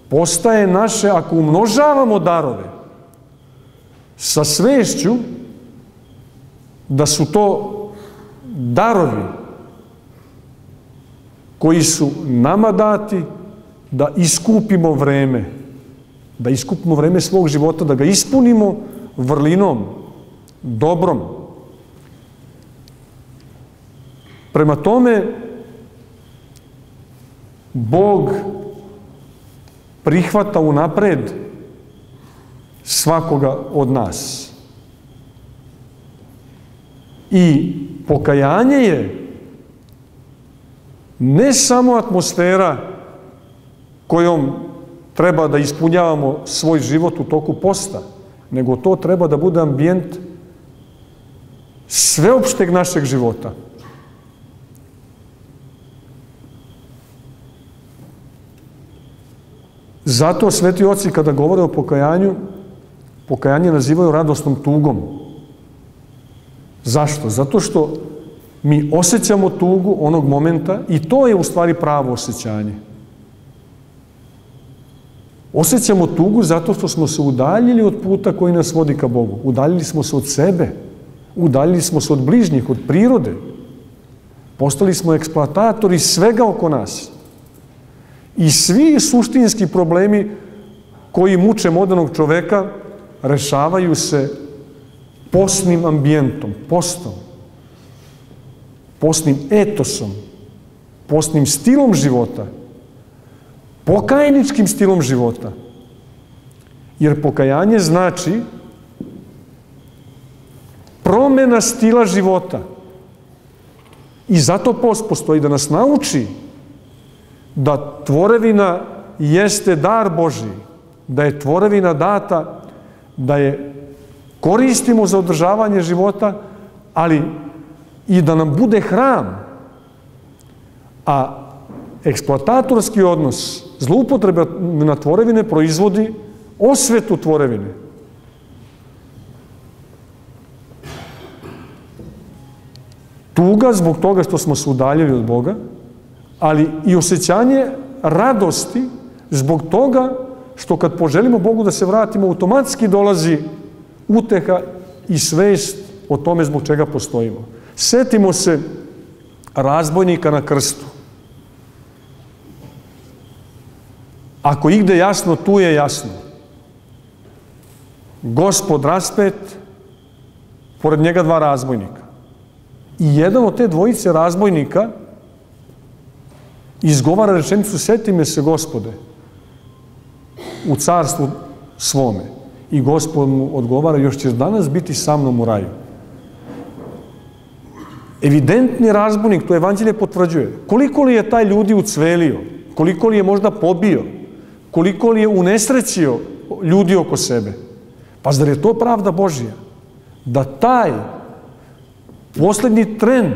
postaje naše ako umnožavamo darove sa svešću da su to darovi koji su nama dati da iskupimo vreme, da iskupimo vreme svog života, da ga ispunimo vrlinom, dobrom. Prema tome, Bog prihvata unapred svakoga od nas. I pokajanje je ne samo atmosfera kojom treba da ispunjavamo svoj život u toku posta, nego to treba da bude ambijent sveopšteg našeg života. Zato sveti oci kada govore o pokajanju, pokajanje nazivaju radosnom tugom. Zašto? Zato što mi osjećamo tugu onog momenta i to je u stvari pravo osjećanje. Osjećamo tugu zato što smo se udaljili od puta koji nas vodi ka Bogu. Udaljili smo se od sebe. Udaljili smo se od bližnjih, od prirode. Postali smo eksploatatori svega oko nas. I svi suštinski problemi koji muče modernog čoveka rešavaju se postnim ambijentom, postom, postnim etosom, postnim stilom života, pokajničkim stilom života. Jer pokajanje znači promena stila života. I zato post postoji da nas nauči da tvorevina jeste dar Božji, da je tvorevina data, da je koristimo za održavanje života, ali i da nam bude hram. A eksploatatorski odnos, zloupotreba na tvorevine proizvodi osvetu tvorevine. Tuga zbog toga što smo se udaljili od Boga, ali i osjećanje radosti zbog toga što kad poželimo Bogu da se vratimo, automatski dolazi uteha i svest o tome zbog čega postojimo. Setimo se razbojnika na krstu. Ako igde jasno, tu je jasno. Gospod raspet, pored njega dva razbojnika. I jedan od te dvojice razbojnika izgovara rečenicu: seti me se, Gospode, u carstvu svome. I Gospod mu odgovara: još ćeš danas biti sa mnom u raju. Evidentni razbojnik, to evanđelje potvrđuje. Koliko li je taj ljudi ucvelio, koliko li je možda pobio, koliko li je unesrećio ljudi oko sebe. Pa zar je to pravda Božja? Da taj poslednji tren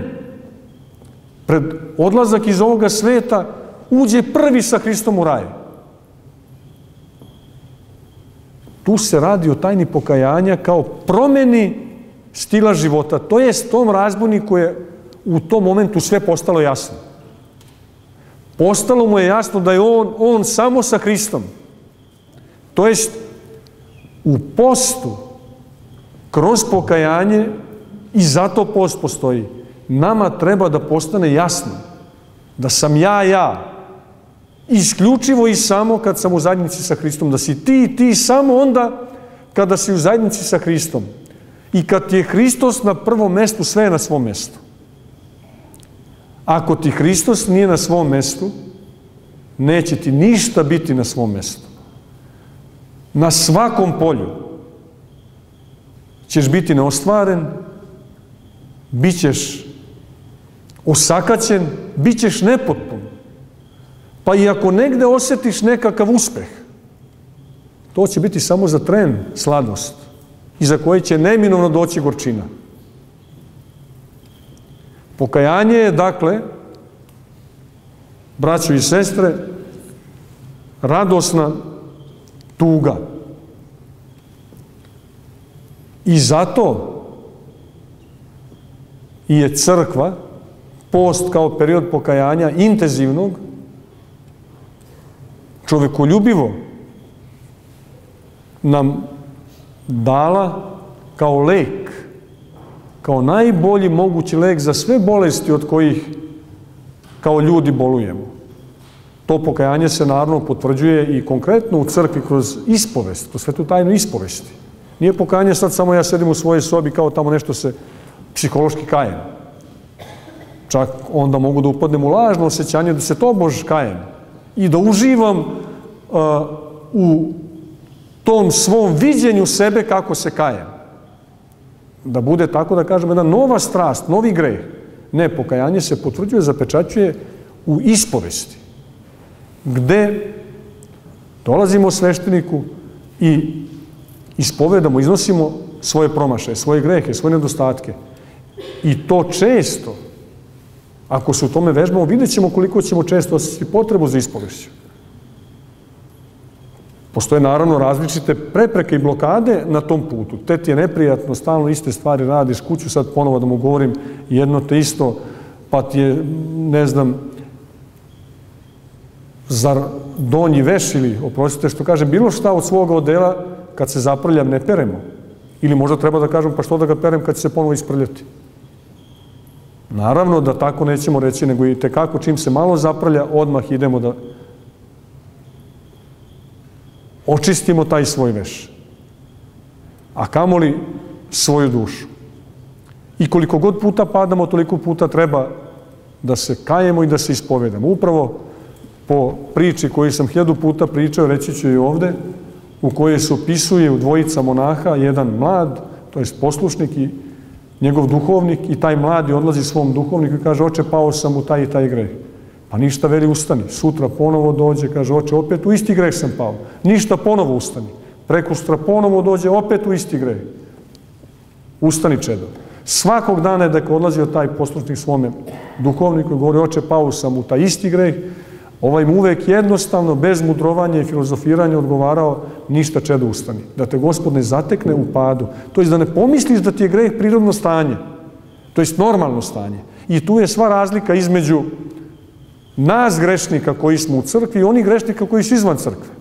pred odlazak iz ovoga sveta uđe prvi sa Hristom u raj. Tu se radi o tajni pokajanja kao promeni stila života. To je s tom razbojniku je u tom momentu sve postalo jasno. Postalo mu je jasno da je on samo sa Hristom. To jest u postu, kroz pokajanje, i zato post postoji. Nama treba da postane jasno da sam ja. Isključivo i samo kad sam u zajednici sa Hristom. Da si ti samo onda kada si u zajednici sa Hristom. I kad ti je Hristos na prvom mestu, sve je na svom mestu. Ako ti Hristos nije na svom mestu, neće ti ništa biti na svom mestu. Na svakom polju ćeš biti neostvaren, bit ćeš osakaćen, bit ćeš nepotpun. Pa i ako negde osjetiš nekakav uspeh, to će biti samo za tren sladost, iza koje će neminovno doći gorčina. Pokajanje je, dakle, braćo i sestre, radosna tuga. I zato je crkva, post kao period pokajanja intenzivnog, čovekoljubivo nam dala kao lek, kao najbolji mogući lek za sve bolesti od kojih kao ljudi bolujemo. To pokajanje se naravno potvrđuje i konkretno u crkvi kroz ispovest, kroz svetu tajnu ispovesti. Nije pokajanje sad samo ja sedim u svojoj sobi kao tamo nešto se psihološki kajem. Čak onda mogu da upadnem u lažno osjećanje da se tobož kajem i da uživam u tom svom viđenju sebe kako se kajem. Da bude, tako da kažem, jedna nova strast, novi greh. Ne, pokajanje se potvrđuje, zapečaćuje u ispovesti, gde dolazimo svešteniku i ispovedamo, iznosimo svoje promašaje, svoje grehe, svoje nedostatke. I to često, ako se u tome vežbamo, vidjet ćemo koliko ćemo često osjetiti potrebu za ispovešću. Postoje naravno različite prepreke i blokade na tom putu. Te ti je neprijatno, stalno iste stvari radiš, kuću sad ponovo da mu govorim jedno te isto, pa ti je, ne znam, zar donji veš ili, oprostite što kažem, bilo šta od svoga odela kad se zaprljam ne peremo. Ili možda treba da kažem, pa što da ga perem kad će se ponovo isprljati. Naravno da tako nećemo reći, nego i tekako čim se malo zaprlja, odmah idemo da očistimo taj svoj veš. A kamoli svoju dušu. I koliko god puta padamo, toliko puta treba da se kajemo i da se ispovedamo. Upravo po priči koju sam 1000 puta pričao, reći ću i ovde, u kojoj se opisuje u dvojica monaha, jedan mlad, to je poslušnik i njegov duhovnik, i taj mladi odlazi svom duhovniku i kaže: oče, pao sam u taj i taj greh. Pa ništa, veli, ustani. Sutra ponovo dođe, kaže, oče, opet u isti greh sam pao. Ništa, ponovo ustani. Prekustra ponovo dođe, opet u isti greh. Ustani, čedo. Svakog dana je dok odlazio taj poslušnik svome duhovniku i govori, oče, pao sam u taj isti greh. Ovaj mu uvek jednostavno, bez mudrovanja i filozofiranja odgovarao, ništa, čedo, ustani. Da te Gospod ne zatekne u padu. To je da ne pomisliš da ti je greh prirodno stanje. To je normalno stanje. I tu je sva razlika između nas grešnika koji smo u crkvi i onih grešnika koji su izvan crkve.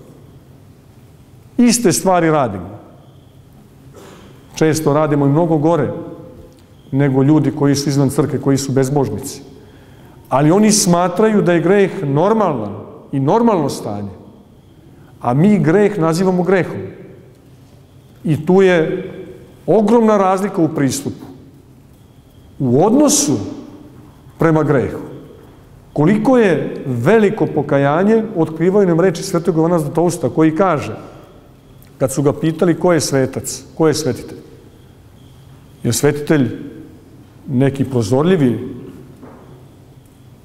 Iste stvari radimo. Često radimo i mnogo gore nego ljudi koji su izvan crkve, koji su bezbožnici. Ali oni smatraju da je greh normalan i normalno stanje. A mi greh nazivamo grehom. I tu je ogromna razlika u pristupu. U odnosu prema grehu. Koliko je veliko pokajanje, otkrivaju nam reči svetog Jovana Zlatousta, koji kaže, kad su ga pitali ko je svetac, ko je svetitelj. Je svetitelj neki prozorljivi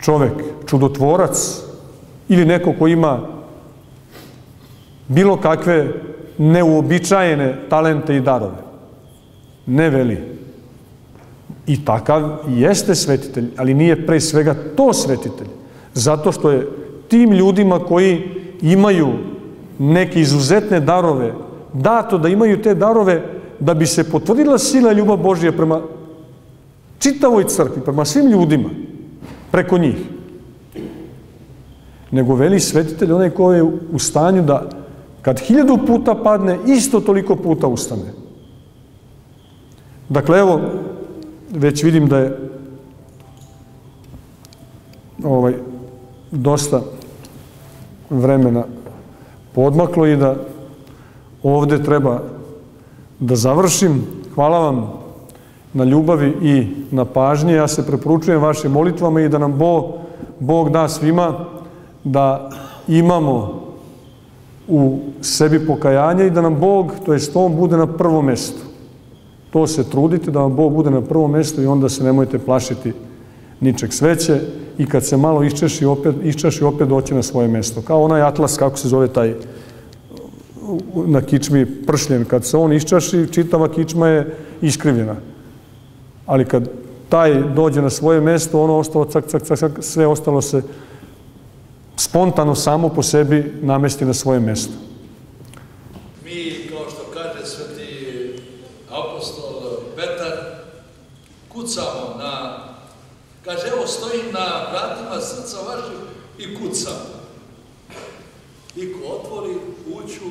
čovek, čudotvorac, ili neko ko ima bilo kakve neuobičajene talente i darove? Ne, veli. I takav jeste svetitelj, ali nije pre svega to svetitelj. Zato što je tim ljudima koji imaju neke izuzetne darove, dato da imaju te darove da bi se potvrdila sila i ljubav Božija prema čitavoj crkvi, prema svim ljudima, preko njih. Nego veli svetitelj onaj koji je u stanju da kad 1000 puta padne, isto toliko puta ustane. Dakle, evo, već vidim da je dosta vremena podmaklo i da ovde treba da završim. Hvala vam na ljubavi i na pažnji. Ja se preporučujem vašim molitvama i da nam Bog da svima da imamo u sebi pokajanje i da nam Bog, to jest On, bude na prvom mestu. To se trudite, da vam Bog bude na prvom mestu i onda se nemojte plašiti ničeg sveće i kad se malo iščaši, opet doći na svoje mesto. Kao onaj atlas, kako se zove taj na kičmi pršljen. Kad se on iščaši, čitava kičma je iskrivljena. Ali kad taj dođe na svoje mesto, ono ostalo cak, sve ostalo se spontano samo po sebi namesti na svoje mesto. Mi, kao što kaže sveti apostol Petar, kucamo kaže, evo stojim na vratima srca vaših i kucam. I ko otvori, uću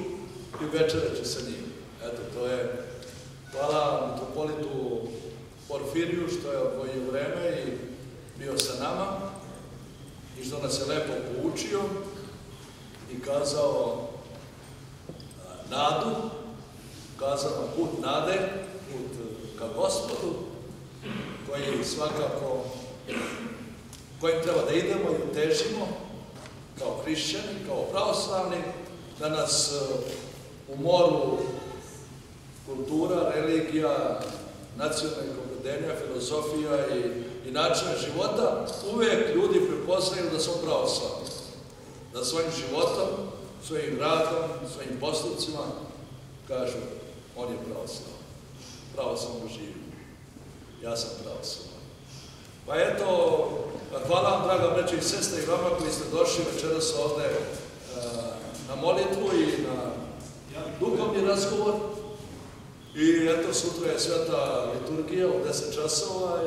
i večereću sa njim. Eto, to je, hvala mitropolitu Porfiriju što je odvojio vreme i bio sa nama i što nas je lepo poučio i kazao nadu, kazao nam put nade, put ka Gospodu, koji svakako, kojim treba da idemo i težimo kao hrišćani, kao pravoslavni, da nas u moru kultura, religija, nacionalnih opredeljenja, filozofija i načina života, uvek ljudi prepoznaju da su pravoslavni. Da svojim životom, svojim radom, svojim postupcima kažu, on je pravoslavan. Pravoslavno živi. Ja sam pravoslavan. Pa eto, hvala vam, draga braćo i sestre, i vama koji ste došli večeras ovde na molitvu i na duhovni razgovor. I eto, sutra je sveta liturgija u 10 časova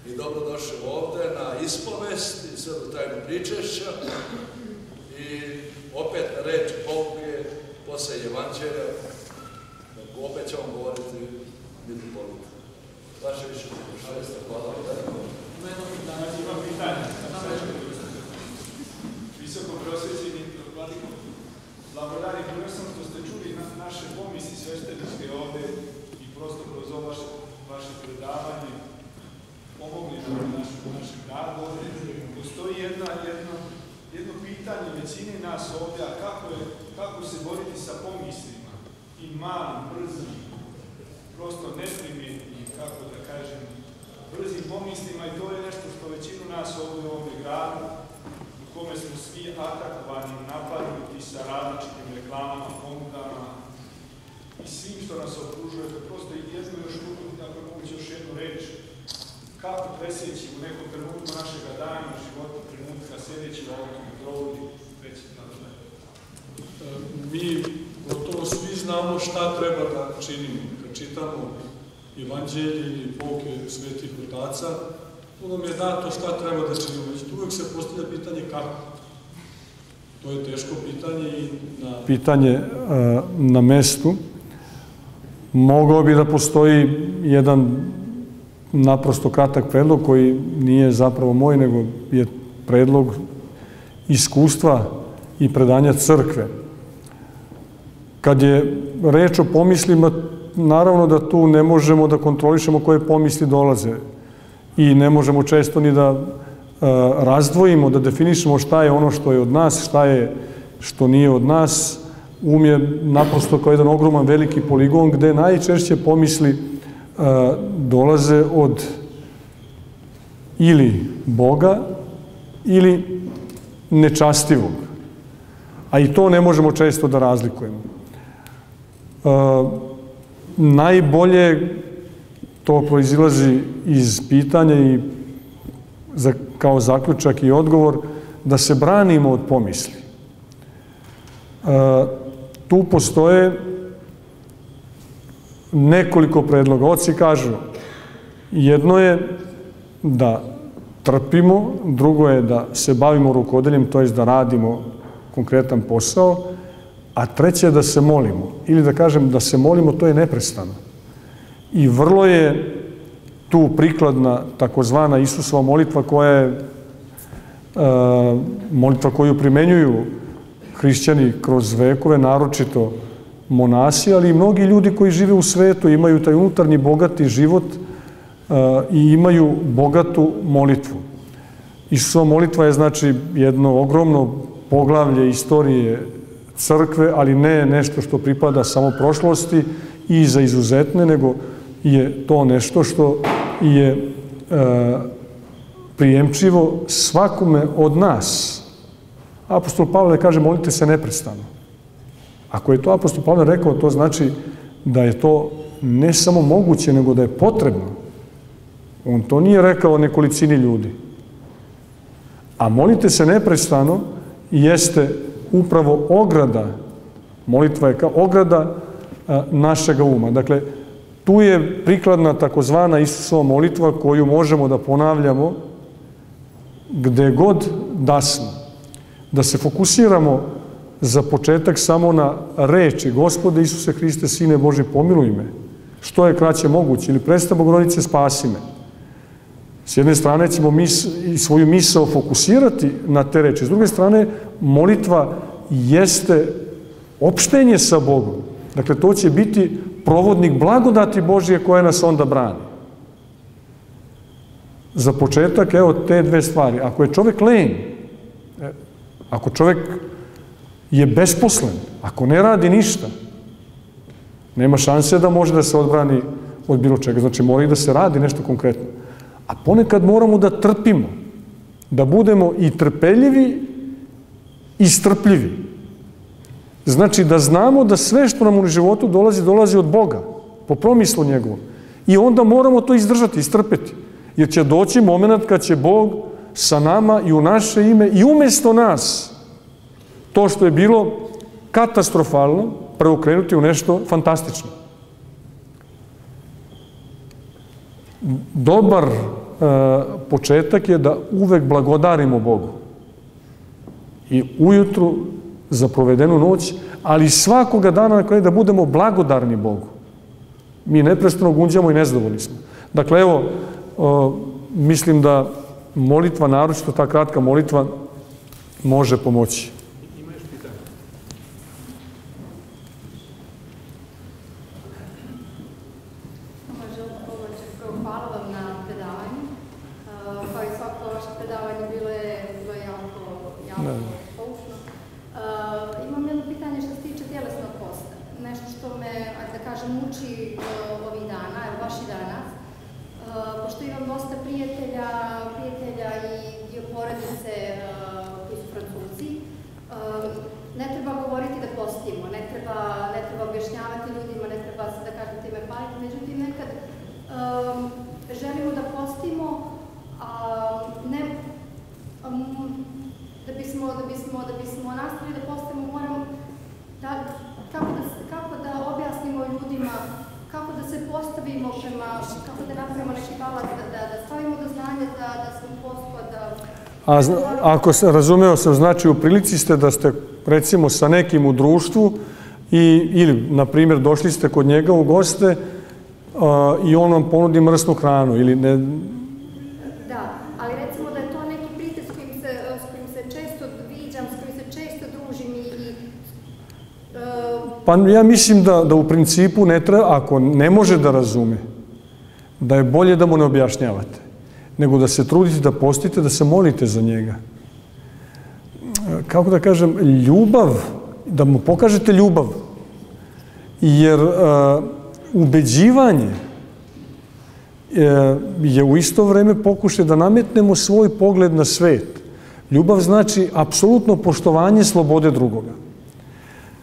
i dobro došli ovde na ispovest i svetu tajnu pričešća. I opet na reč pouke posle evanđelja, opet ćemo govoriti mitropolita. Vaše više pokušajeste, hvala vam. Imam pitanje. Visoko preosvećeni vladiko, blagodari prvenstveno što ste čuli naše pomisli svešteničke ovde i prosto kroz ovo vaše predavanje pomogli našem radu ovde. Postoji jedno pitanje većine nas ovde, a kako se boriti sa pomislima i malim, brzim, prosto neprimjetnim, kako da kažem, brzim pomislima i to je nešto što većinu nas ovdje u ovom gradu, u kome smo svi atakovani, napadnuti sa različitim reklamama, ponudama i svim što nas okružuje, da prosto jednu još uvijek, ako je moguće još jednu reč, kako presjeći u nekom trenutku našega dana, života, trenutka, sjedeći u automobilu, već na tome. Mi gotovo svi znamo šta treba da činimo. Kad čitamo Evanđelje ili pouke svetih otaca, to nam je dato šta treba da činimo. Međutim, uvek se postavlja pitanje kako. To je teško pitanje i pitanje na mestu. Mogao bi da postoji jedan naprosto kratak predlog koji nije zapravo moj, nego je predlog iskustva i predanja crkve. Kad je reč o pomislima, naravno da tu ne možemo da kontrolišemo koje pomisli dolaze i ne možemo često ni da razdvojimo, da definišemo šta je ono što je od nas, šta je što nije od nas. Je naprosto kao jedan ogroman veliki poligon gde najčešće pomisli dolaze od ili Boga ili nečastivog. A i to ne možemo često da razlikujemo. Najbolje to proizilazi iz pitanja i kao zaključak i odgovor da se branimo od pomisli. Tu postoje nekoliko predloga. Oci kažu, jedno je da trpimo, drugo je da se bavimo rukodeljem, to je da radimo konkretan posao, a treće je da se molimo. Ili da kažem da se molimo, to je neprestano. I vrlo je tu prikladna takozvana Isusova molitva koja je molitva koju primenjuju hrišćani kroz vekove, naročito monasi, ali i mnogi ljudi koji žive u svetu imaju taj unutarnji bogati život i imaju bogatu molitvu. Isusova molitva je znači jedno ogromno poglavlje istorije crkve, ali ne nešto što pripada samo prošlosti i za izuzetne, nego je to nešto što je prijemčivo svakome od nas. Apostol Pavle kaže, molite se neprestano. Ako je to apostol Pavle rekao, to znači da je to ne samo moguće, nego da je potrebno. On to nije rekao nekolicini ljudi. A molite se neprestano jeste upravo ograda, molitva je kao ograda našega uma. Dakle, tu je prikladna takozvana Isusova molitva koju možemo da ponavljamo gde god da smo. Da se fokusiramo za početak samo na reči Gospode Isuse Hriste, Sine Boži, pomiluj me, što je kraće moguće, ili presta Bogorodice, spasi me. S jedne strane ćemo svoju misao fokusirati na te reči. S druge strane, molitva jeste opštenje sa Bogom. Dakle, to će biti provodnik blagodati Božije koja nas onda brani. Za početak, evo te dve stvari. Ako je čovek lenj, ako čovek je besposlen, ako ne radi ništa, nema šanse da može da se odbrani od bilo čega. Znači, mora i da se radi nešto konkretno. A ponekad moramo da trpimo, da budemo i trpeljivi i strpljivi. Znači, da znamo da sve što nam u životu dolazi od Boga, po promislu njegovom. I onda moramo to izdržati, istrpeti. Jer će doći moment kad će Bog sa nama i u naše ime i umesto nas to što je bilo katastrofalno preokrenuti u nešto fantastično. Dobar početak je da uvek blagodarimo Bogu. I ujutru za provedenu noć, ali svakoga dana na kraju da budemo blagodarni Bogu. Mi neprestano gunđamo i nezadovoljni smo. Dakle, evo, mislim da molitva, naročito ta kratka molitva, može pomoći. Ima još pitanje? Hvala vam na predavanju. Kao i svako vaše predavanje bilo je jako poučno. Imam jedno pitanje što se tiče tjelesnog posta. Nešto što me, da kažem, muči ovih dana, baš i danas. pošto imam dosta prijatelja i dio porodice koji su Francuzi, ne treba govoriti da postimo, ne treba objašnjavati ljudima, ne treba se da kažem time paliti, međutim nekad želimo da postimo, da bismo nastavili da postimo, moramo kako da objasnimo ljudima, kako da se postavimo kako da napravimo neki balans, da stavimo do znanja da smo posto, Ako razumeo sam, znači u prilici ste da ste recimo sa nekim u društvu ili, na primjer, došli ste kod njega u goste i on vam ponudi mrsnu hranu ili ne... Da, ali recimo da je to neki prijatelj s kojim se često viđam, s kojim se često družim i... Pa ja mislim da u principu ne treba, ako ne može da razume, da je bolje da mu ne objašnjavate, nego da se trudite da postite, da se molite za njega. Kako da kažem, ljubav, da mu pokažete ljubav, jer ubeđivanje je u isto vreme pokušaj da nametnemo svoj pogled na svet. Ljubav znači apsolutno poštovanje slobode drugoga.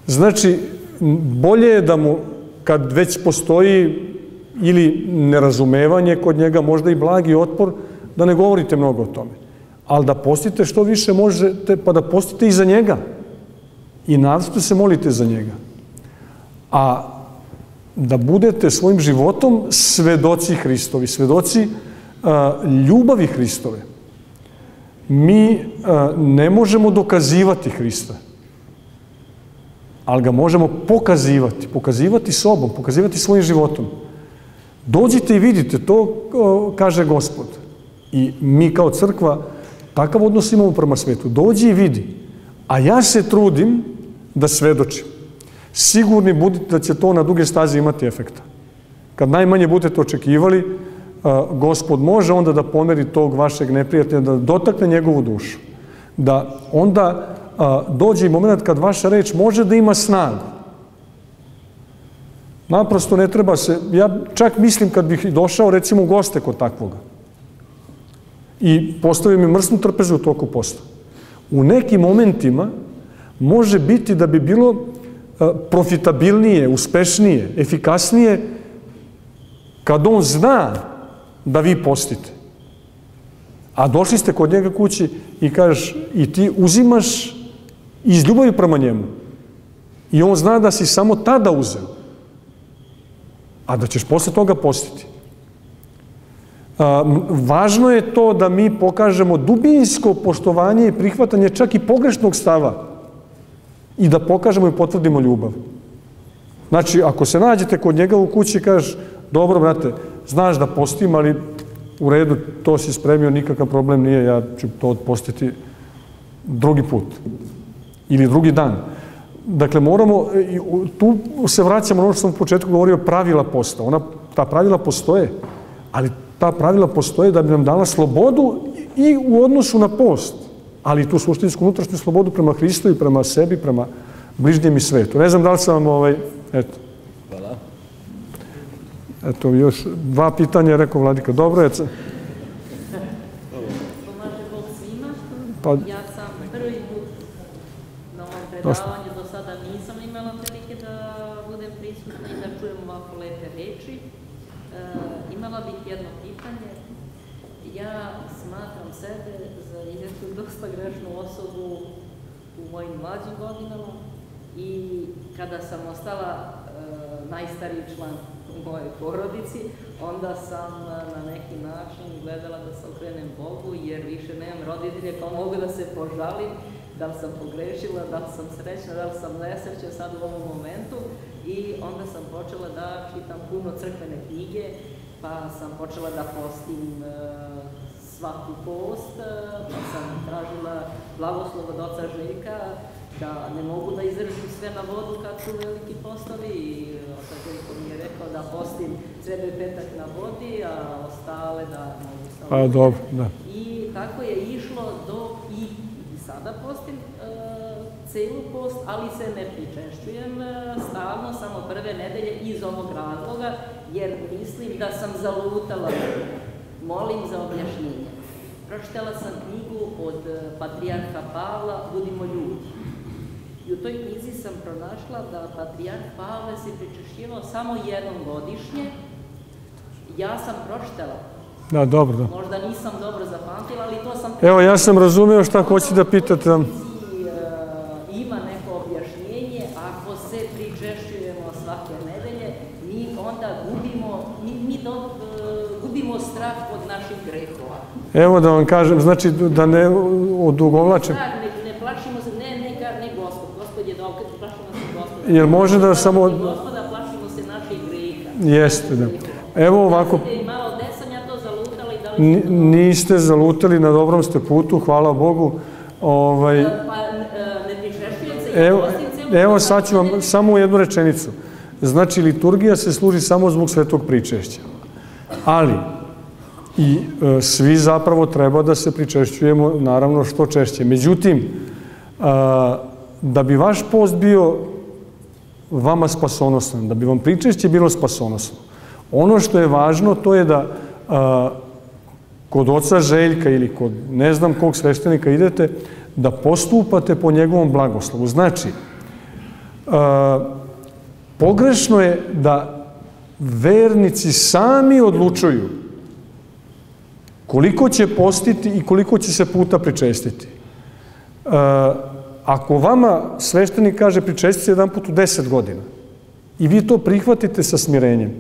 Znači, bolje je da mu, kad već postoji ili nerazumevanje kod njega, možda i blagi otpor, da ne govorite mnogo o tome. Ali da postite što više možete, pa da postite i za njega. I naravno se molite za njega. A da budete svojim životom svedoci Hristovi, svedoci ljubavi Hristove. Mi ne možemo dokazivati Hrista, ali ga možemo pokazivati. Pokazivati sobom, pokazivati svojim životom. Dođite i vidite, to kaže Gospod. I mi kao crkva takav odnos imamo prema svetu. Dođi i vidi. A ja se trudim da svedočim. Sigurni budite da će to na duge staze imati efekta. Kad najmanje budete očekivali, Gospod može onda da pomeri tog vašeg neprijatelja, da dotakne njegovu dušu. Da onda dođe i moment kad vaša reč može da ima snagu. Naprosto ne treba se, ja čak mislim kad bih došao recimo u goste kod takvoga i postavio mi mrsnu trpezu u toku posta. U nekim momentima može biti da bi bilo profitabilnije, uspešnije, efikasnije kad on zna da vi postite. A došli ste kod njega kući i kažeš, i ti uzimaš iz ljubavi prema njemu. I on zna da si samo tada uzeo, a da ćeš posle toga postiti. Važno je to da mi pokažemo dubinsko poštovanje i prihvatanje čak i pogrešnog stava i da pokažemo i potvrdimo ljubav. Znači, ako se nađete kod njega u kući i kažeš, dobro, brate, znaš da postim, ali u redu, to si spremio, nikakav problem nije, ja ću to postiti drugi put ili drugi dan. Dakle, moramo, tu se vraćamo na ono što sam u početku govorio, pravila posta. Ta pravila postoje, ali ta pravila postoje da bi nam dala slobodu i u odnosu na post, ali tu suštinsku unutrašnju slobodu prema Hristu i prema sebi, prema bližnjem i svetu. Ne znam da li sam vam, eto. Hvala. Eto, još dva pitanja, rekao Vladika. Dobro je. Pomaže Bog svima. Ja sam prvi put na ovom predavanju, do sada nisam imala prilike da budem prisutna i da čujem ovako lepe reči. Imala bih jedno pitanje. Ja smatram sebe za jednu dosta grešnu osobu u mojim mlađim godinama i kada sam ostala najstariji član u mojoj porodici, onda sam na neki način gledala da se okrenem Bogu, jer više nemam roditelje pa mogu da se požalim da li sam pogrešila, da li sam srećna, da li sam nesrećna sad u ovom momentu i onda sam počela da čitam puno crkvene knjige, pa sam počela da postim svaki post, pa sam tražila blagoslov od oca Željka, da ne mogu da izdržim sve na vodu kad su veliki postovi i otac Željko mi je rekao da postim sredu i petak na vodi, a ostale da mogu staviti. Pa dobro, da. I tako je išlo do i sada postim celu post, ali se ne pričešćujem stalno, samo prve nedelje iz ovog razloga, jer mislim da sam zalutala Molim za objašnjenje. Pročitala sam knjigu od patrijarha Pavla, Budimo ljudi. I u toj knjizi sam pronašla da patrijarh Pavle se pričešćivao samo jednom godišnje. Ja sam pročitala. Da, dobro, da. Možda nisam dobro zapamtila, ali to sam... Evo, ja sam razumeo šta hoćete da pitate. Ima neko objašnjenje, ako se pričešćujemo svake nedelje, mi onda gubimo strah od naših grehova. Evo da vam kažem, znači da ne odugovlačim. Ne plašimo se, ne Gospod, Gospod je dobro, plašimo se Gospoda. Jer može da samo... Gospoda, plašimo se naših greha. Jeste, da. Evo ovako... Malo gde sam ja to zalutala i da li... Niste zalutali, na dobrom ste putu, hvala Bogu. Pa ne pričešćujem se... Evo sad ću vam samo jednu rečenicu. Znači, liturgija se služi samo zbog svetog pričešća. Ali, i svi zapravo treba da se pričešćujemo, naravno, što češće. Međutim, da bi vaš post bio vama spasonosan, da bi vam pričešće bilo spasonosno, ono što je važno, to je da kod oca Željka ili kod ne znam kog sveštenika idete, da postupate po njegovom blagoslovu. Znači, pogrešno je da vernici sami odlučuju koliko će postiti i koliko će se puta pričestiti. Ako vama sveštenik kaže pričestiti se jedan put u 10 godina i vi to prihvatite sa smirenjem,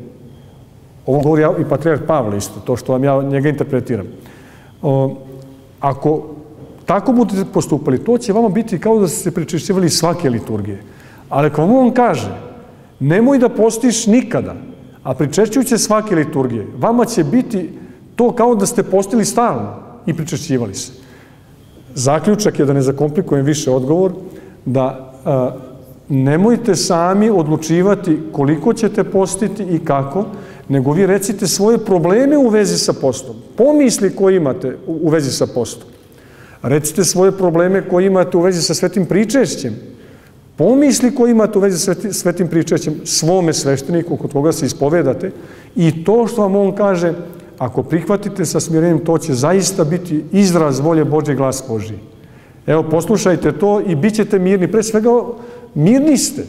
ovo govori i patrijarh Pavle isto, to što vam ja njega interpretiram. Ako tako budete postupali, to će vama biti kao da ste se pričešćivali svake liturgije. Ali ako vam on kaže, nemoj da postiš nikada, a pričešćujući svake liturgije, vama će biti to kao da ste postili stalno i pričešćivali se. Zaključak je, da ne zakomplikujem više odgovor, da nemojte sami odlučivati koliko ćete postiti i kako, nego vi recite svoje probleme u vezi sa postom. Pomisli koje imate u vezi sa postom. Recite svoje probleme koje imate u vezi sa svetim pričešćem. Pomisli koje imate u vezi sa svetim pričešćem svome svešteniku kod koga se ispovedate i to što vam on kaže, ako prihvatite sa smirenjem, to će zaista biti izraz volje Božje, glas Božji. Evo, poslušajte to i bit ćete mirni. Pre svega, mirni ste,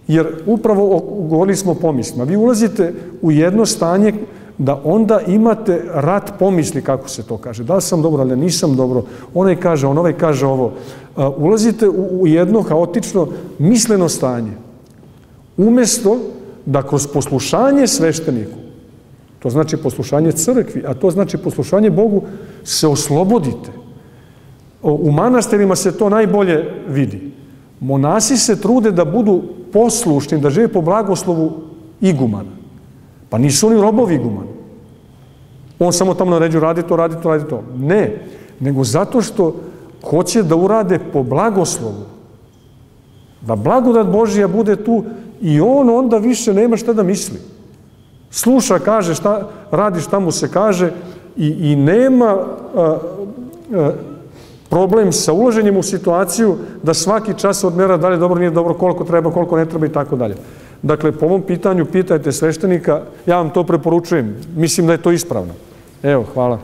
jer upravo govorili smo o pomislima. Vi ulazite u jedno stanje da onda imate rat pomisli, kako se to kaže. Da li sam dobro, ali nisam dobro. Onaj kaže ono, ovaj kaže ovo. Ulazite u jedno haotično misleno stanje. Umesto da kroz poslušanje svešteniku, to znači poslušanje crkvi, a to znači poslušanje Bogu, se oslobodite. U manastirima se to najbolje vidi. Monasi se trude da budu poslušni, da žive po blagoslovu igumana. Pa nisu oni robovi igumana. On samo tamo naređuje, radi to, radi to, radi to. Ne, nego zato što hoće da urade po blagoslovu. Da blagodat Božja bude tu i on onda više nema šta da misli. Sluša, kaže, šta radi, šta mu se kaže i nema problem sa ulaženjem u situaciju da svaki čas odmera da li je dobro, nije dobro, koliko treba, koliko ne treba i tako dalje. Dakle, po ovom pitanju pitajte sveštenika, ja vam to preporučujem. Mislim da je to ispravno. Evo, hvala.